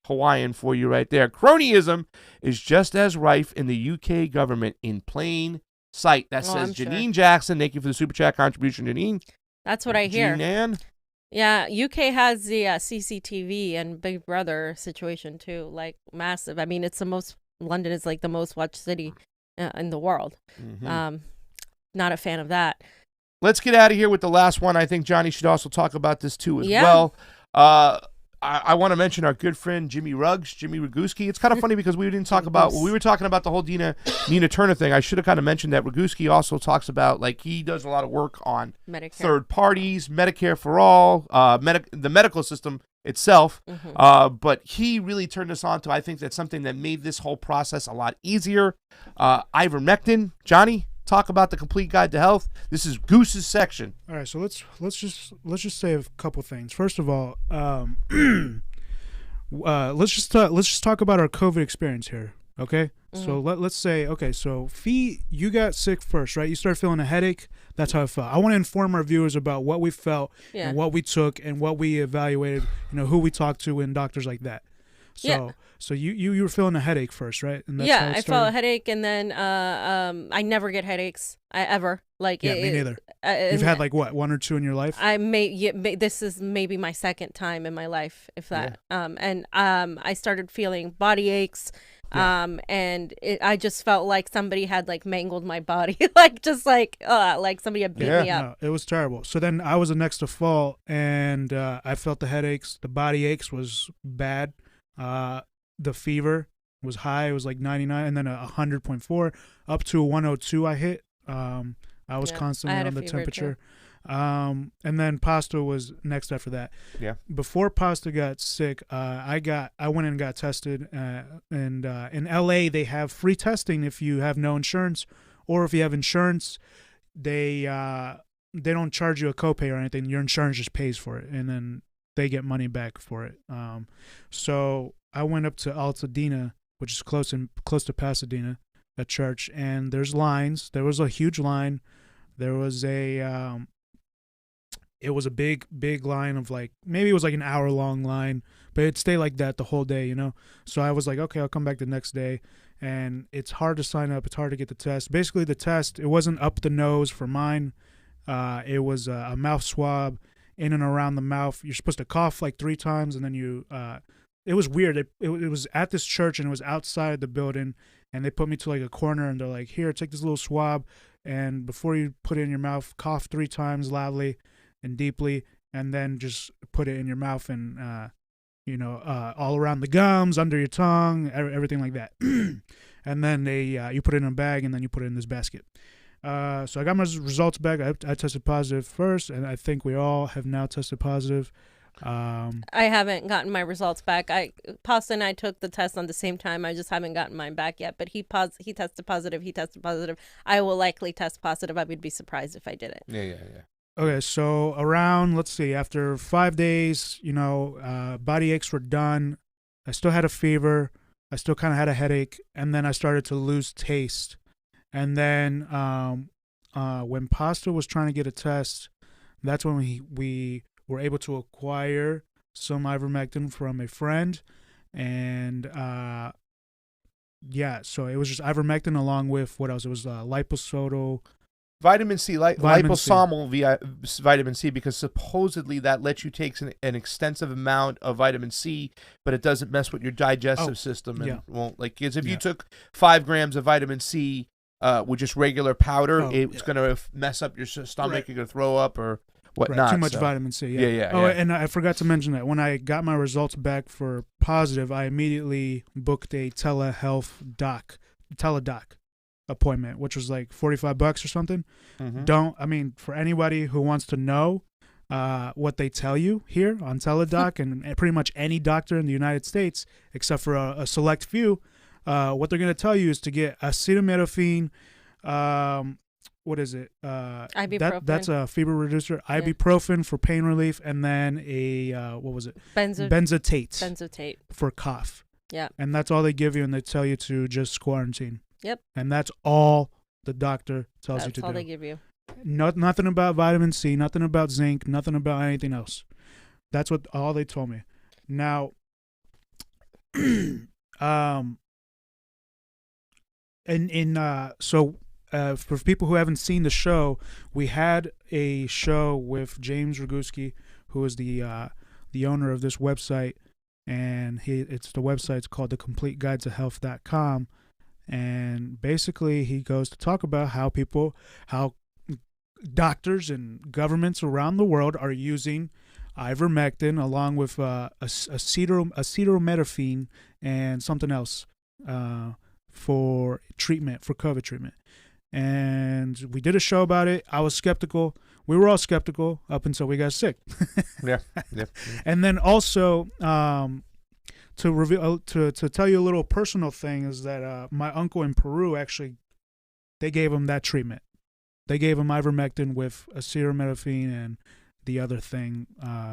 Hawaiian for you right there. Cronyism is just as rife in the UK government in plain sight. That says Janine Jackson. Thank you for the super chat contribution, Janine. That's what I hear. Jean-Ann? Yeah, UK has the CCTV and Big Brother situation too, like massive. I mean, London is like the most watched city in the world. Mm-hmm. Not a fan of that. Let's get out of here with the last one. I think Johnny should also talk about this too as well. I want to mention our good friend Jimmy Rogowski. It's kind of funny because we didn't talk about, we were talking about the whole Nina Turner thing. I should have kind of mentioned that Rogowski also talks about, like, he does a lot of work on Medicare. Third parties, Medicare for all, the medical system itself. Mm-hmm. But he really turned us on to, I think that's something that made this whole process a lot easier. Ivermectin, Johnny, talk about the complete guide to health. This is Goose's section. All right, so let's just say a couple things. First of all, let's just talk about our COVID experience here. Okay, so let's say, okay, so Fee, you got sick first, right? You started feeling a headache. That's how it felt. I want to inform our viewers about what we felt and what we took and what we evaluated. Who we talked to and doctors like that. So you were feeling a headache first, right? And that's how it I felt a headache, and then I never get headaches. Me neither. You've had like what, one or two in your life? This is maybe my second time in my life, if that. I started feeling body aches. And I just felt like somebody had like mangled my body, like somebody had beat me up. No, it was terrible. So then I was the next to fall, and I felt the headaches. The body aches was bad. The fever was high. It was like 99, and then 100.4 up to 102. I hit. I was constantly on the temperature. And then Pasta was next after that. Yeah. Before Pasta got sick, I went and got tested. And in LA, they have free testing if you have no insurance, or if you have insurance, they don't charge you a copay or anything. Your insurance just pays for it, and then they get money back for it. So I went up to Altadena, which is close to Pasadena, a church, and there's lines. There was a huge line. There was it was a big line of like, maybe it was like an hour-long line, but it'd stay like that the whole day, So I was like, okay, I'll come back the next day. And it's hard to sign up. It's hard to get the test. Basically, the test, it wasn't up the nose for mine. It was a mouth swab in and around the mouth. You're supposed to cough like 3 times, and then you it was weird. It was at this church, and it was outside the building, and they put me to like a corner, and they're like, here, take this little swab, and before you put it in your mouth, cough 3 times loudly and deeply, and then just put it in your mouth, and all around the gums, under your tongue, everything like that. And then you put it in a bag, and then you put it in this basket. So I got my results back. I tested positive first, and I think we all have now tested positive. I haven't gotten my results back. Pasta and I took the test on the same time. I just haven't gotten mine back yet. But he tested positive. I will likely test positive. I would be surprised if I didn't. Yeah. Okay, so around, let's see, after 5 days, body aches were done. I still had a fever. I still kind of had a headache, and then I started to lose taste. And then when Pasta was trying to get a test, that's when we were able to acquire some ivermectin from a friend, and so it was just ivermectin along with what else? It was liposomal. Vitamin C, Vitamin C. liposomal vitamin C, because supposedly that lets you take an extensive amount of vitamin C, but it doesn't mess with your digestive system and won't, like, because if you took 5 grams of vitamin C with just regular powder, it's going to mess up your stomach. Right. You're going to throw up or whatnot. Too much vitamin C. Yeah. Oh, and I forgot to mention that when I got my results back for positive, I immediately booked a teledoc appointment, which was like $45 or something. Mm-hmm. For anybody who wants to know what they tell you here on teledoc and pretty much any doctor in the United States, except for a select few, what they're going to tell you is to get acetaminophen, what is it? Ibuprofen. That's a fever reducer. Ibuprofen for pain relief, and then what was it? Benzoate for cough. Yeah. And that's all they give you, and they tell you to just quarantine. Yep. And that's all the doctor tells you to do. That's all they give you. Nothing about vitamin C, nothing about zinc, nothing about anything else. That's all they told me. Now, for people who haven't seen the show, we had a show with James Roguski, who is the owner of this website, and the website's called thecompleteguidetohealth.com. And basically, he goes to talk about how doctors and governments around the world are using ivermectin along with acetaminophen and something else for COVID treatment. And we did a show about it. I was skeptical. We were all skeptical up until we got sick. Yeah. And then also, to tell you a little personal thing is that my uncle in Peru, actually, they gave him that treatment. They gave him ivermectin with acetaminophen and the other thing,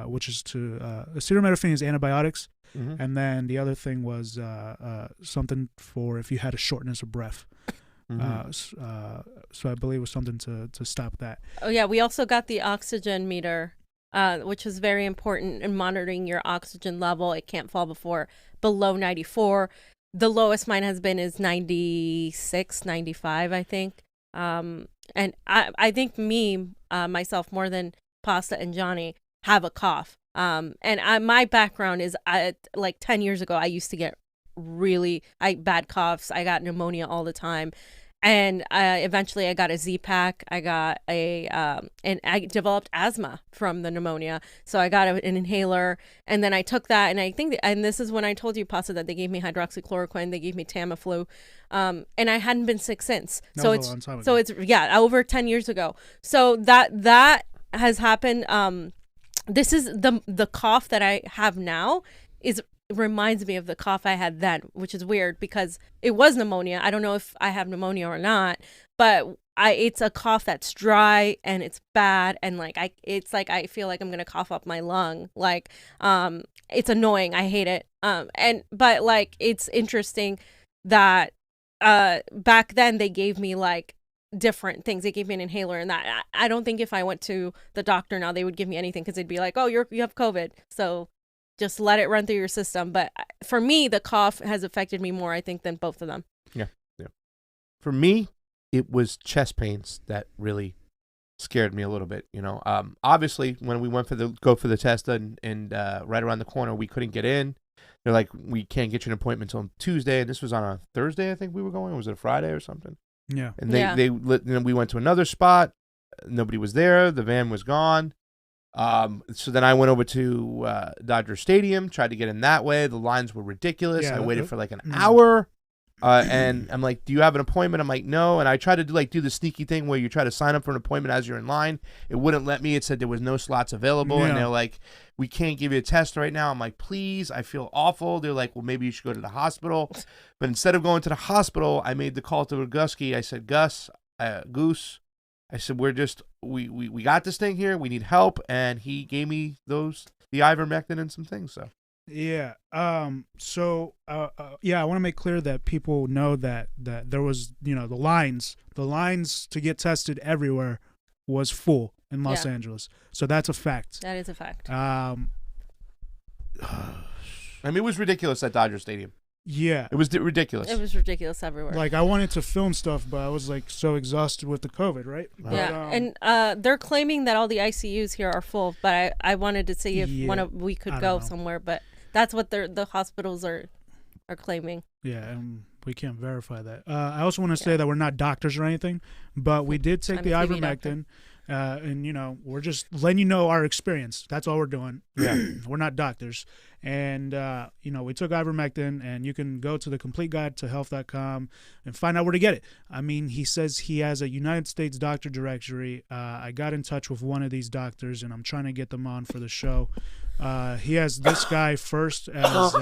which is acetaminophen is antibiotics, and then the other thing was something for if you had a shortness of breath. So I believe it was something to stop that. Oh yeah, we also got the oxygen meter, which is very important in monitoring your oxygen level. It can't fall below 94. The lowest mine has been is 96, 95, I think. And I think myself, more than Pasta and Johnny, have a cough. And my background is, like 10 years ago, I used to get really bad coughs. I got pneumonia all the time. And eventually I got a Z-Pack. I got and I developed asthma from the pneumonia. So I got an inhaler, and then I took that, and I think, and this is when I told you, Pasta, that they gave me hydroxychloroquine, they gave me Tamiflu, and I hadn't been sick since. So it's over 10 years ago. So that has happened. This is the cough that I have now reminds me of the cough I had then, which is weird because it was pneumonia. I don't know if I have pneumonia or not, but it's a cough that's dry and it's bad, and I feel like I'm gonna cough up my lung. It's annoying. I hate it. But it's interesting that back then they gave me different things. They gave me an inhaler, and that I don't think if I went to the doctor now they would give me anything, because they'd be like, oh, you have COVID, so just let it run through your system. But for me, the cough has affected me more, I think, than both of them. Yeah. For me, it was chest pains that really scared me a little bit. Obviously, when we went for the test and right around the corner, we couldn't get in. They're like, we can't get you an appointment until Tuesday, and this was on a Thursday, I think we were going. Or was it a Friday or something? Yeah. And we went to another spot. Nobody was there. The van was gone. So then I went over to Dodger Stadium, tried to get in that way. The lines were ridiculous. I waited for an hour, and I'm like, do you have an appointment? I'm like, no. And I tried to do the sneaky thing where you try to sign up for an appointment as you're in line. It wouldn't let me. It said there was no slots available, and they're like, we can't give you a test right now. I'm like, please, I feel awful. They're like, well, maybe you should go to the hospital. But instead of going to the hospital, I made the call to Roguski. I said, Goose, I said, we got this thing here. We need help. And he gave me the ivermectin and some things. So, yeah. I want to make clear that people know that there was, the lines to get tested everywhere was full in Los Angeles. So that's a fact. That is a fact. I mean, it was ridiculous at Dodger Stadium. Yeah. It was ridiculous. It was ridiculous everywhere. Like, I wanted to film stuff, but I was, like, so exhausted with the COVID, right? Yeah, and they're claiming that all the ICUs here are full, but I wanted to see if we could go somewhere, but that's what the hospitals are claiming. Yeah, and we can't verify that. I also want to say that we're not doctors or anything, but we did take the ivermectin, and, you know, we're just letting you know our experience. That's all we're doing. Yeah. We're not doctors. And, you know, we took ivermectin, and you can go to the complete guide to health.com and find out where to get it. I mean, he says he has a United States doctor directory. I got in touch with one of these doctors, and I'm trying to get them on for the show. He has this guy first as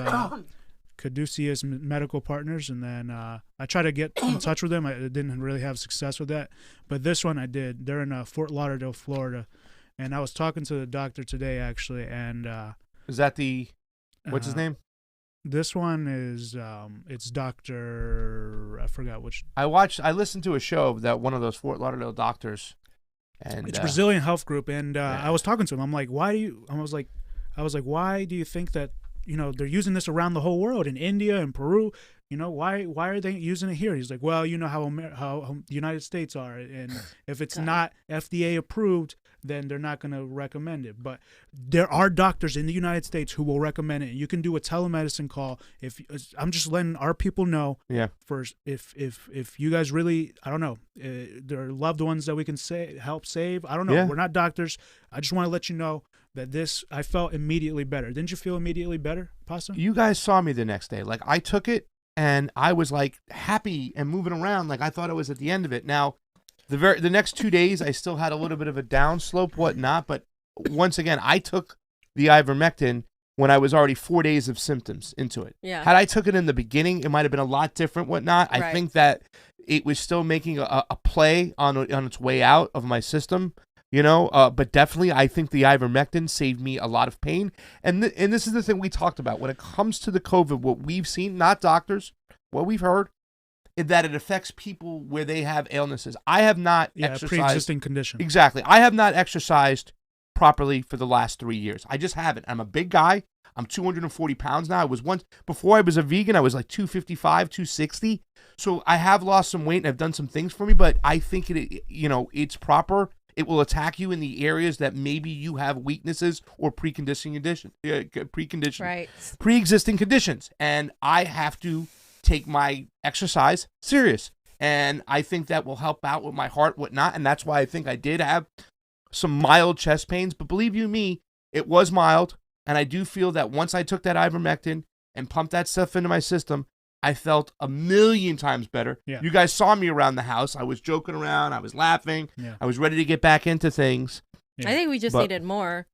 Caduceus Medical Partners, and then I tried to get in touch with them. I didn't really have success with that, but this one I did. They're in Fort Lauderdale, Florida, and I was talking to the doctor today, actually, and is that the what's his name? This one is it's Dr. I forgot which. I listened to a show that one of those Fort Lauderdale doctors, and it's Brazilian Health Group, and I was talking to him. I'm like, why do you? I was like, why do you think that, you know, they're using this around the whole world, in India and Peru? You know, why are they using it here? He's like, well, you know how the United States are, and if it's not FDA approved, then they're not going to recommend it. But there are doctors in the United States who will recommend it. You can do a telemedicine call. If I'm just letting our people know, first, if you guys really, I don't know, there are loved ones that we can help save. I don't know. We're not doctors. I just want to let you know that I felt immediately better. Didn't you feel immediately better, Pasta? You guys saw me the next day. Like, I took it, and I was, like, happy and moving around. Like, I thought I was at the end of it. Now, the next 2 days, I still had a little bit of a downslope, whatnot. But once again, I took the ivermectin when I was already 4 days of symptoms into it. Yeah. Had I took it in the beginning, it might have been a lot different, whatnot. I think that it was still making a play on its way out of my system. You know, but definitely I think the ivermectin saved me a lot of pain. And this is the thing we talked about. When it comes to the COVID, what we've seen, not doctors, what we've heard, is that it affects people where they have illnesses. I have not exercised. Pre-existing condition. Exactly. I have not exercised properly for the last 3 years. I just haven't. I'm a big guy. I'm 240 pounds now. I was before I was a vegan, I was like 255, 260. So I have lost some weight and I've done some things for me, but I think it's proper. It will attack you in the areas that maybe you have weaknesses or pre-existing conditions. And I have to take my exercise serious. And I think that will help out with my heart, whatnot. And that's why I think I did have some mild chest pains. But believe you me, it was mild. And I do feel that once I took that ivermectin and pumped that stuff into my system, I felt 1,000,000 times better. Yeah. You guys saw me around the house. I was joking around. I was laughing. Yeah. I was ready to get back into things. Yeah. I think we just needed more.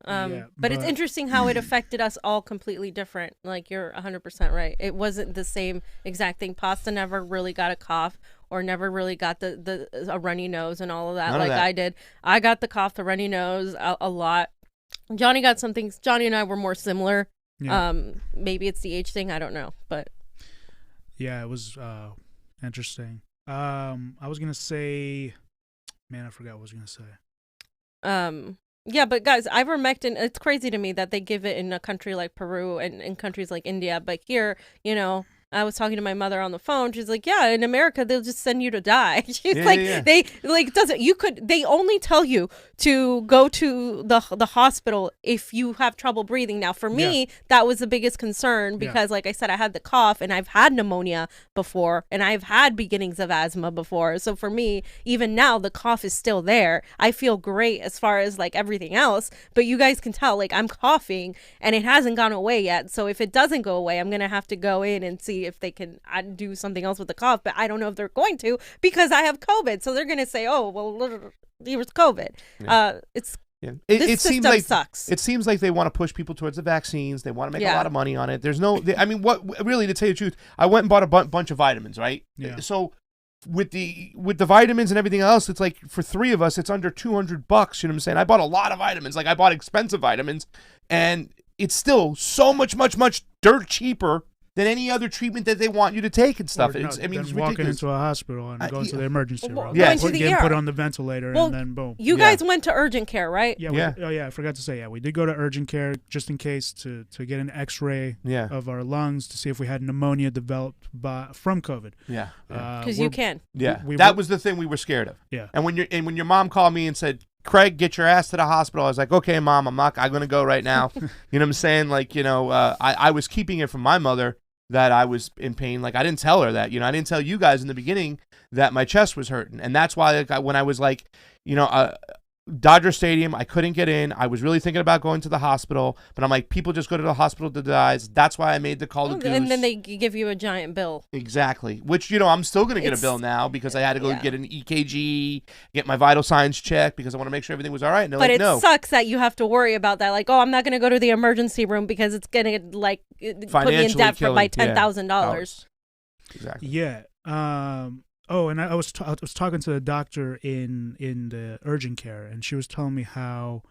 But it's interesting how it affected us all completely different. Like, you're 100% right. It wasn't the same exact thing. Pasta never really got a cough or never really got a runny nose and all of that. I did. I got the cough, the runny nose a lot. Johnny got some things. Johnny and I were more similar. Yeah. Maybe it's the age thing. I don't know. But yeah, it was interesting. I was gonna say, man, I forgot what I was gonna say. Yeah, but guys, ivermectin, it's crazy to me that they give it in a country like Peru and in countries like India, but here, you know, I was talking to my mother on the phone. She's like, yeah, in America, they'll just send you to die. They only tell you to go to the hospital if you have trouble breathing. Now, for me, that was the biggest concern because, like I said, I had the cough and I've had pneumonia before and I've had beginnings of asthma before. So for me, even now, the cough is still there. I feel great as far as like everything else, but you guys can tell, like, I'm coughing and it hasn't gone away yet. So if it doesn't go away, I'm going to have to go in and see if they can do something else with the cough, but I don't know if they're going to because I have COVID. So they're going to say, oh, well, it was COVID. Yeah. This system sucks. It seems like they want to push people towards the vaccines. They want to make a lot of money on it. There's no, I mean, really, to tell you the truth, I went and bought a bunch of vitamins, right? Yeah. So with the vitamins and everything else, it's like for three of us, it's under $200. You know what I'm saying? I bought a lot of vitamins. Like, I bought expensive vitamins, and it's still so much dirt cheaper than any other treatment that they want you to take and stuff. Or it's walking ridiculous. into a hospital and going to the emergency room. Yeah. Going to the getting ER. put on the ventilator and then boom. You guys went to urgent care, right? Yeah. I forgot to say. Yeah, we did go to urgent care just in case to get an X-ray of our lungs to see if we had pneumonia developed from COVID. Yeah. Because you can. Yeah. That was the thing we were scared of. Yeah. And when your mom called me and said, Craig, get your ass to the hospital. I was like, okay, Mom, I'm going to go right now. You know what I'm saying? Like, I was keeping it from my mother that I was in pain. Like, I didn't tell her that. I didn't tell you guys in the beginning that my chest was hurting. And that's why when I was like, Dodger Stadium, I couldn't get in. I was really thinking about going to the hospital, but I'm like, people just go to the hospital to die. That's why I made the call to Goose. And then they give you a giant bill. Exactly. Which, I'm still going to get a bill now because I had to go get an EKG, get my vital signs checked because I want to make sure everything was all right. And but it sucks that you have to worry about that. Like, I'm not going to go to the emergency room because it's going to put me in debt by $10,000. Exactly. Yeah. And I was talking to the doctor in the urgent care, and she was telling me how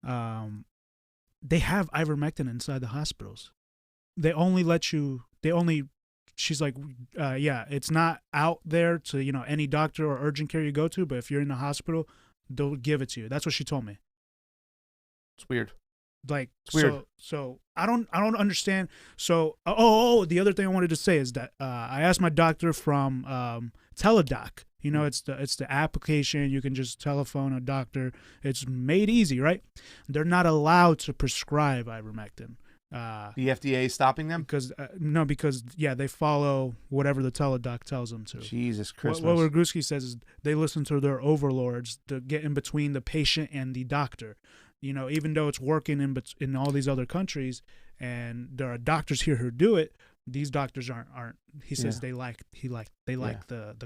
they have ivermectin inside the hospitals. They only let you. She's like, it's not out there to any doctor or urgent care you go to, but if you're in the hospital, they'll give it to you. That's what she told me. It's weird. Like, it's weird. So I don't understand. So the other thing I wanted to say is that I asked my doctor from Teledoc. It's the application. You can just telephone a doctor. It's made easy, right? They're not allowed to prescribe ivermectin. The FDA is stopping them? Because they follow whatever the Teledoc tells them to. Jesus Christmas. What Rogowski says is they listen to their overlords to get in between the patient and the doctor. Even though it's working in all these other countries, and there are doctors here who do it, these doctors aren't. He says they like the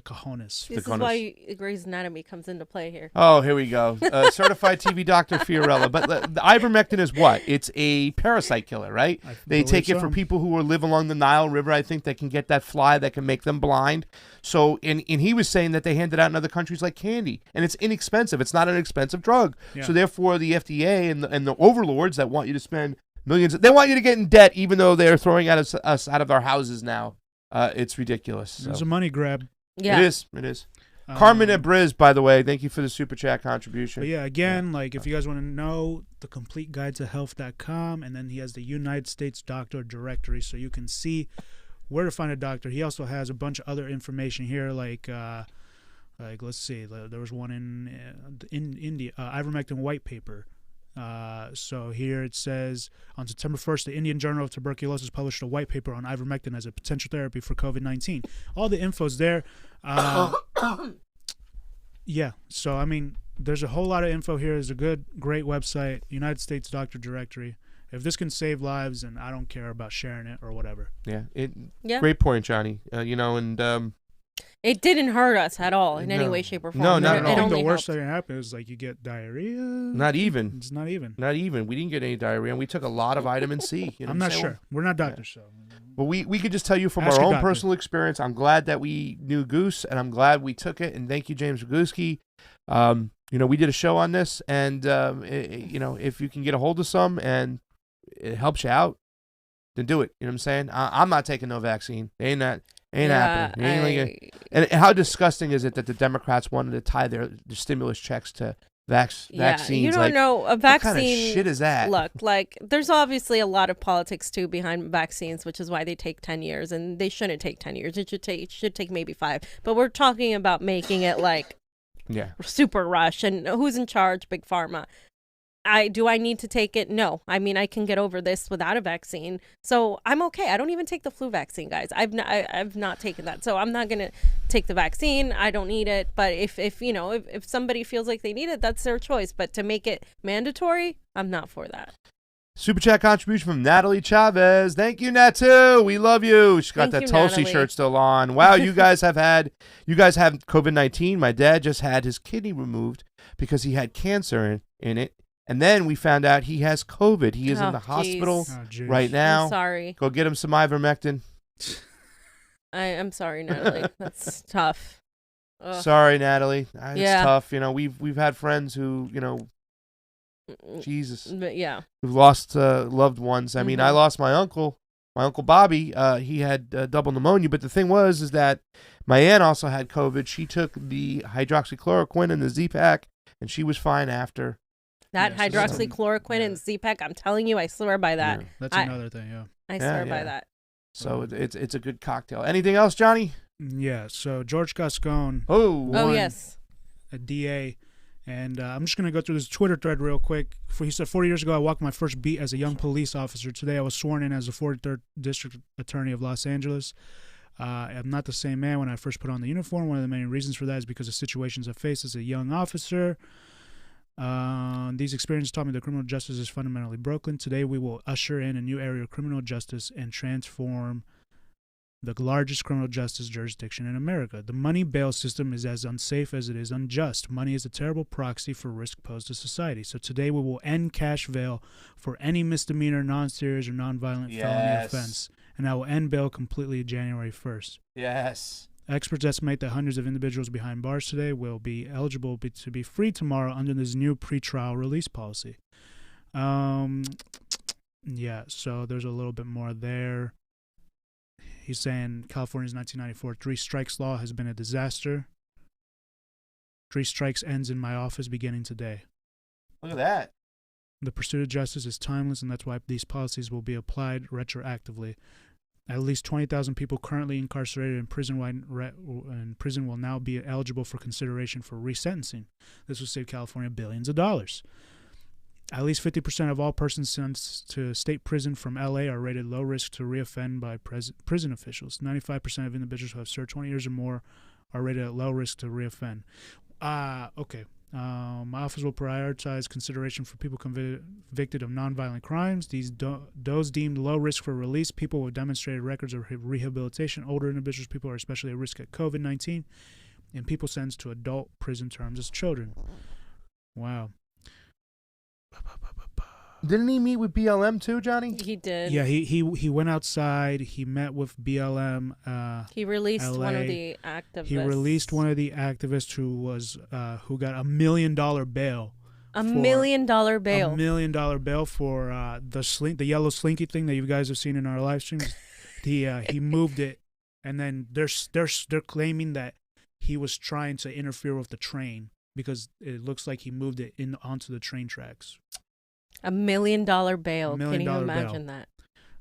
cojones. This is why Grey's Anatomy comes into play here. Oh, here we go. Certified TV doctor Fiorella. But the ivermectin is what? It's a parasite killer, right? They take it for people who live along the Nile River. I think they can get that fly that can make them blind. So, and he was saying that they hand it out in other countries like candy, and it's inexpensive. It's not an expensive drug. Yeah. So therefore, the FDA and the overlords that want you to spend millions, they want you to get in debt, even though they're throwing us out of our houses now. It's ridiculous. So. It's a money grab. Yeah, it is. Carmen at Briz, by the way, thank you for the super chat contribution. But yeah, again, if you guys want to know, the complete guide to health.com, and then he has the United States Doctor Directory, so you can see where to find a doctor. He also has a bunch of other information here, like let's see, there was one in India, ivermectin white paper. So here it says, on September 1st, the Indian Journal of Tuberculosis published a white paper on ivermectin as a potential therapy for COVID-19. All the info's there. Yeah, so I mean, there's a whole lot of info here. It's a great website, United States Doctor Directory. If this can save lives, then I don't care about sharing it or whatever. Yeah. Great point, Johnny. It didn't hurt us at all in any way, shape, or form. No, not at all. I think the worst that can happen is you get diarrhea. Not even. It's not even. Not even. We didn't get any diarrhea, and we took a lot of vitamin C. I'm not sure. We're not doctors, so. But we could just tell you from our own personal experience. I'm glad that we knew Goose, and I'm glad we took it. And thank you, James Rogowski. We did a show on this, and if you can get a hold of some and it helps you out, then do it. You know what I'm saying? I'm not taking no vaccine. Ain't happening. And how disgusting is it that the Democrats wanted to tie their stimulus checks to vaccines? You don't know a vaccine. What kind of shit is that? Look, there's obviously a lot of politics too behind vaccines, which is why they take 10 years, and they shouldn't take 10 years. It should take maybe 5. But we're talking about making it super rush, and who's in charge? Big Pharma. Do I need to take it? No. I mean, I can get over this without a vaccine. So I'm okay. I don't even take the flu vaccine, guys. I've not taken that. So I'm not going to take the vaccine. I don't need it. But if somebody feels like they need it, that's their choice. But to make it mandatory, I'm not for that. Super chat contribution from Natalie Chavez. Thank you, Natu. We love you. She's got that Tulsi shirt still on. Wow, you guys have COVID-19. My dad just had his kidney removed because he had cancer in it. And then we found out he has COVID. He is in the hospital right now. I'm sorry. Go get him some ivermectin. I'm sorry, Natalie. That's tough. Ugh. Sorry, Natalie. It's tough. We've had friends who, Jesus. But yeah. Who've lost loved ones. I mean, I lost my uncle My Uncle Bobby, he had double pneumonia. But the thing is that my aunt also had COVID. She took the hydroxychloroquine and the Z-Pack, and she was fine after. That hydroxychloroquine and Z-Pack, I'm telling you, I swear by that. Yeah, that's another thing, yeah. I swear by that. So it's a good cocktail. Anything else, Johnny? Yeah, so George Gascon. Oh, yes. A DA. And I'm just going to go through this Twitter thread real quick. He said, 40 years ago, I walked my first beat as a young police officer. Today, I was sworn in as the 43rd District Attorney of Los Angeles. I'm not the same man when I first put on the uniform. One of the main reasons for that is because of situations I faced as a young officer. These experiences taught me that criminal justice is fundamentally broken. Today, we will usher in a new area of criminal justice and transform the largest criminal justice jurisdiction in America. The money bail system is as unsafe as it is unjust. Money is a terrible proxy for risk posed to society. So today we will end cash bail for any misdemeanor, non-serious, or non-violent felony offense. And I will end bail completely January 1st. Yes. Experts estimate that hundreds of individuals behind bars today will be eligible to be free tomorrow under this new pretrial release policy. Yeah, so there's a little bit more there. He's saying California's 1994 three strikes law has been a disaster. 3 strikes ends in my office beginning today. Look at that. The pursuit of justice is timeless, and that's why these policies will be applied retroactively. At least 20,000 people currently incarcerated in prison will now be eligible for consideration for resentencing. This will save California billions of dollars. At least 50% of all persons sentenced to state prison from L.A. are rated low risk to reoffend by prison officials. 95% of individuals who have served 20 years or more are rated at low risk to reoffend. Okay. My office will prioritize consideration for people convicted of nonviolent crimes. Those deemed low risk for release, people with demonstrated records of rehabilitation, older individuals, people who are especially at risk at COVID-19, and people sentenced to adult prison terms as children. Wow. Didn't he meet with BLM too, Johnny? He did. Yeah, he went outside. He met with BLM. He released LA. one of the activists. He released one of the activists who got $1 million bail. $1 million bail. $1 million bail for the yellow slinky thing that you guys have seen in our live streams. He moved it, and then they're claiming that he was trying to interfere with the train because it looks like he moved it onto the train tracks. $1 million bail. $1 million Can you imagine that?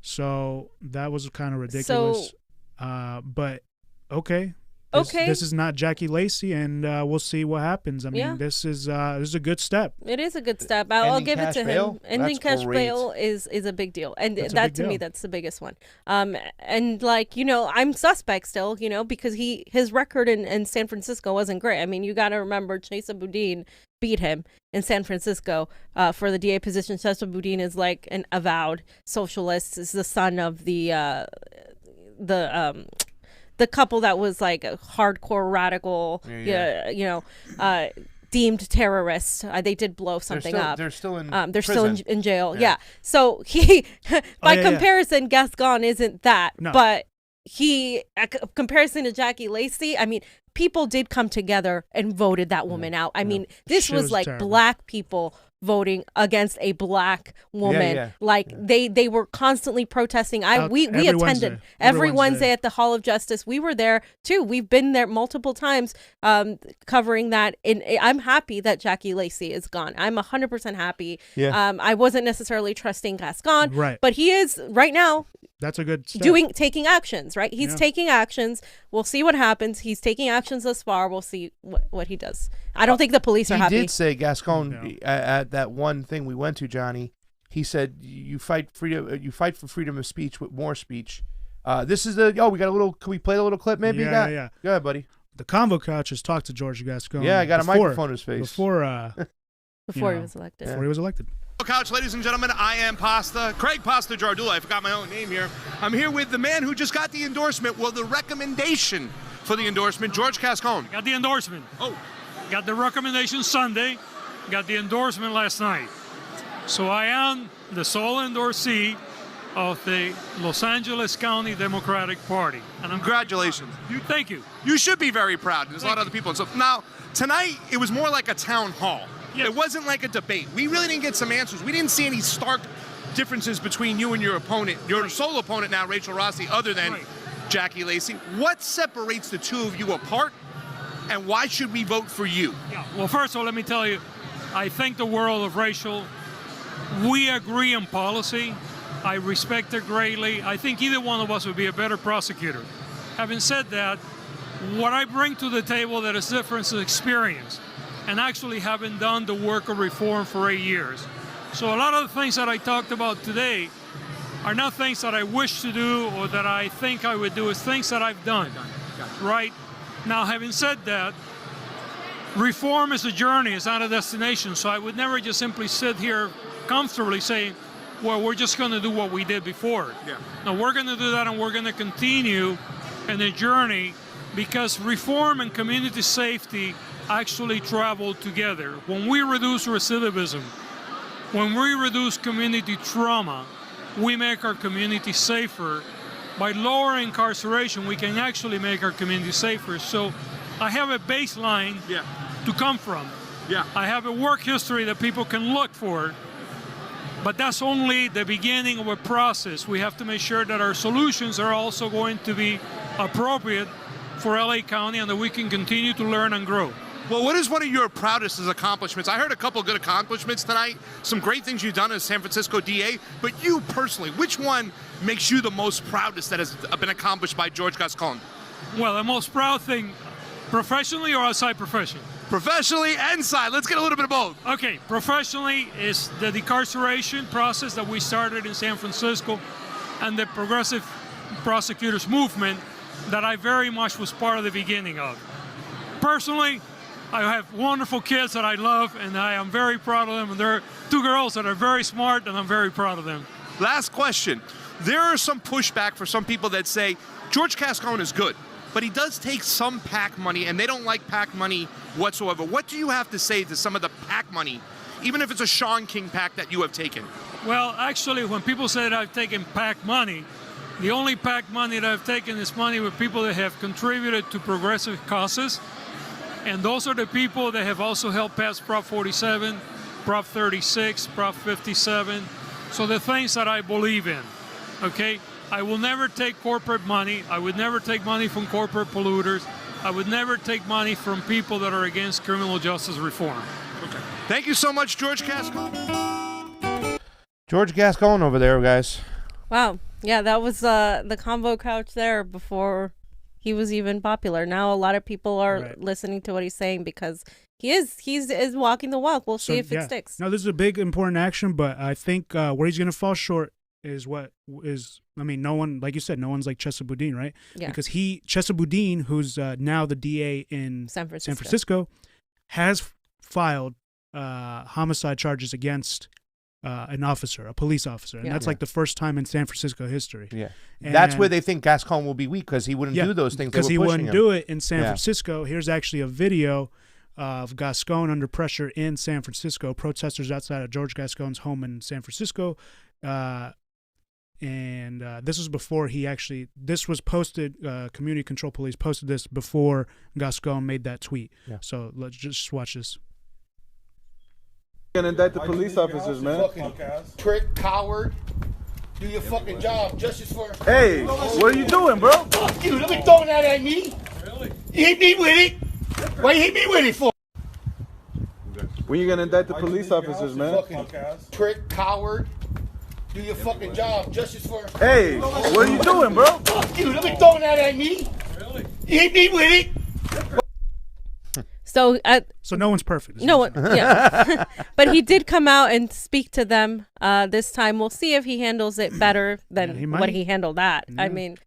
So that was kind of ridiculous. But okay. This is not Jackie Lacey, and we'll see what happens. I mean, this is a good step. It is a good step. I'll give it to him. Ending cash bail is a big deal, and that to me, that's the biggest one. And like I'm suspect still, because his record in San Francisco wasn't great. I mean, you got to remember Chesa Boudin beat him in San Francisco for the DA position. Chesa Boudin is like an avowed socialist. Is the son of the couple that was like a hardcore radical, deemed terrorists. They did blow something up. They're still in. They're still in jail. Yeah. So he, by comparison, Gascon isn't that. No. But comparison to Jackie Lacey, I mean, people did come together and voted that woman out. I mean, this was like terrible. Black people voting against a black woman. Like they were constantly protesting. We attended every Wednesday at the Hall of Justice. We were there too. We've been there multiple times covering that. And I'm happy that Jackie Lacey is gone. I'm 100% happy. I wasn't necessarily trusting Gascon, right, but he is right now. That's a good step. Taking actions, right? He's taking actions. We'll see what happens. He's taking actions thus far. We'll see what he does. I don't think the police are happy. He did say, Gascon, at that one thing we went to, Johnny, he said, you fight for freedom of speech with more speech. This is we got a little, can we play a little clip maybe? Yeah. Go ahead, buddy. The Convo Couch has talked to George Gascon. Yeah, I got a microphone in his face. Before he was elected. Before he was elected. Couch, ladies and gentlemen, I am Pasta, Craig Pasta Jardula. I forgot my own name here. I'm here with the man who just got the endorsement, the recommendation for the endorsement, George Gascon. Got the endorsement. Got the recommendation Sunday, got the endorsement last night. So I am the sole endorsee of the Los Angeles County Democratic Party. And Congratulations. Thank you. You should be very proud. There's a lot of other people. And so now, tonight, it was more like a town hall. Yes. It wasn't like a debate. We really didn't get some answers. We didn't see any stark differences between you and your opponent, your sole opponent now, Rachel Rossi, other than Jackie Lacey. What separates the two of you apart, and why should we vote for you? Yeah. Well, first of all, let me tell you, I think the world of Rachel. We agree on policy. I respect her greatly. I think either one of us would be a better prosecutor. Having said that, what I bring to the table that is different is experience, and actually having done the work of reform for 8 years. So a lot of the things that I talked about today are not things that I wish to do or that I think I would do. It's things that I've done, right? Now, having said that, reform is a journey, it's not a destination. So I would never just simply sit here comfortably saying, well, we're just going to do what we did before. Yeah. No, we're going to do that, and we're going to continue in the journey, because reform and community safety actually travel together. When we reduce recidivism, when we reduce community trauma, we make our community safer. By lowering incarceration, we can actually make our community safer. So I have a baseline to come from. Yeah. I have a work history that people can look for. But that's only the beginning of a process. We have to make sure that our solutions are also going to be appropriate for LA County and that we can continue to learn and grow. Well, what is one of your proudest accomplishments? I heard a couple good accomplishments tonight, some great things you've done as San Francisco DA, but you personally, which one makes you the most proudest that has been accomplished by George Gascon? Well, the most proud thing, professionally or outside profession? Professionally and inside. Let's get a little bit of both. Okay, professionally is the decarceration process that we started in San Francisco and the progressive prosecutors movement that I very much was part of the beginning of. Personally, I have wonderful kids that I love, and I am very proud of them. And they're two girls that are very smart, and I'm very proud of them. Last question. There are some pushback for some people that say George Gascon is good, but he does take some PAC money, and they don't like PAC money whatsoever. What do you have to say to some of the PAC money, even if it's a Sean King PAC that you have taken? Well, actually, when people say that I've taken PAC money, the only PAC money that I've taken is money with people that have contributed to progressive causes. And those are the people that have also helped pass Prop 47, Prop 36, Prop 57. So the things that I believe in, okay? I will never take corporate money. I would never take money from corporate polluters. I would never take money from people that are against criminal justice reform. Okay. Thank you so much, George Gascon. George Gascon over there, guys. Wow. Yeah, that was the Convo Couch there before he was even popular. Now a lot of people are listening to what he's saying because he's walking the walk. We'll see if it sticks. No, this is a big, important action, but I think where he's going to fall short is no one, like you said, no one's like Chesa Boudin, right? Yeah. Because Chesa Boudin, who's now the DA in San Francisco, has filed homicide charges against an officer, a police officer. And that's like the first time in San Francisco history. Yeah. And that's where they think Gascon will be weak because he wouldn't do those things. Because he wouldn't do it in San Francisco. Here's actually a video of Gascon under pressure in San Francisco. Protesters outside of George Gascon's home in San Francisco. And this was before this was posted, Community Control Police posted this before Gascon made that tweet. Yeah. So let's just watch this. Gonna indict the police officers, man. Prick, coward. Do your fucking job. Justice for. Hey, what are you doing, bro? Fuck you. Don't be throwing that at me. Really? You hit me with it. Why you hit me with it for? When you gonna indict the police officers, man? Prick, coward. Do your fucking job. Justice for. Hey, what are you doing, bro? Fuck you. Don't be throwing that at me. Really? You hit me with it. So no one's perfect. No one, yeah. But he did come out and speak to them this time. We'll see if he handles it better than what he handled that. Yeah. I mean,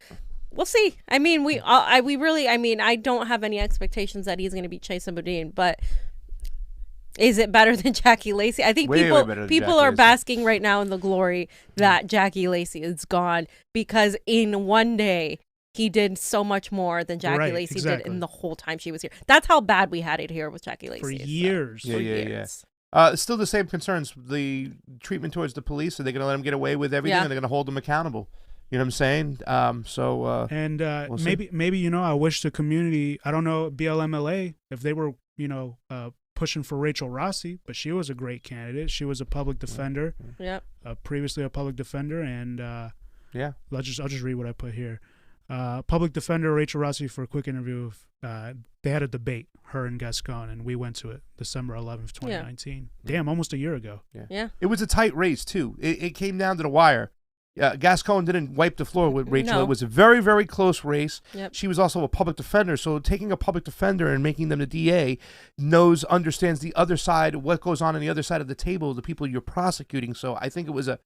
we'll see. I mean, I don't have any expectations that he's going to be Chesa Boudin, but is it better than Jackie Lacey? I think people are basking right now in the glory that Jackie Lacey is gone because in one day he did so much more than Jackie Lacey did in the whole time she was here. That's how bad we had it here with Jackie Lacey. For years. So, years. Still the same concerns. The treatment towards the police. Are they going to let them get away with everything? Are they going to hold them accountable? You know what I'm saying? We'll maybe I wish the community, I don't know, BLMLA, if they were, pushing for Rachel Rossi, but she was a great candidate. She was a public defender. Yep. Previously a public defender, and yeah. I'll just read what I put here. Public defender Rachel Rossi for a quick interview. They had a debate, her and Gascon, and we went to it December 11th, 2019. Yeah. Damn, almost a year ago. Yeah. It was a tight race too. It came down to the wire. Gascon didn't wipe the floor with Rachel. No. It was a very, very close race. Yep. She was also a public defender, so taking a public defender and making them the DA understands the other side, what goes on the other side of the table, the people you're prosecuting. So I think it was a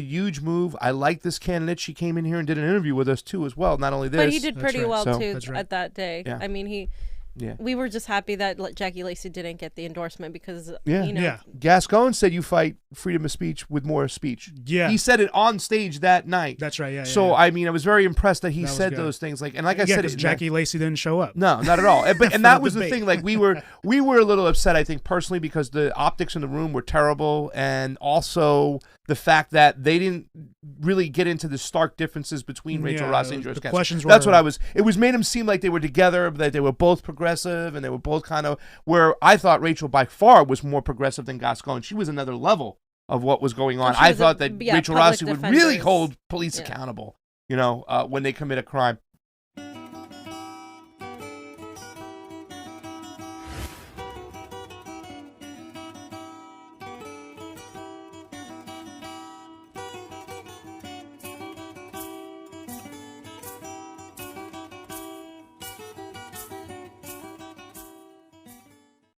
huge move. I like this candidate. She came in here and did an interview with us too as well. Not only this, but he did pretty well too at that day. Yeah. I mean, we were just happy that Jackie Lacey didn't get the endorsement because Gascon said you fight freedom of speech with more speech. Yeah, he said it on stage that night. That's right. Yeah. So yeah. I mean, I was very impressed that he said those things. Like I said, Jackie Lacey didn't show up. No, not at all. And that was the thing. Like we were a little upset, I think, personally, because the optics in the room were terrible, and also the fact that they didn't really get into the stark differences between Rachel Rossi and George Gascon. That's what I was. It was made them seem like they were together, that they were both progressive, and they were both kind of where I thought Rachel by far was more progressive than Gascon. She was another level of what was going on. I thought that Rachel Rossi would really hold police accountable, when they commit a crime.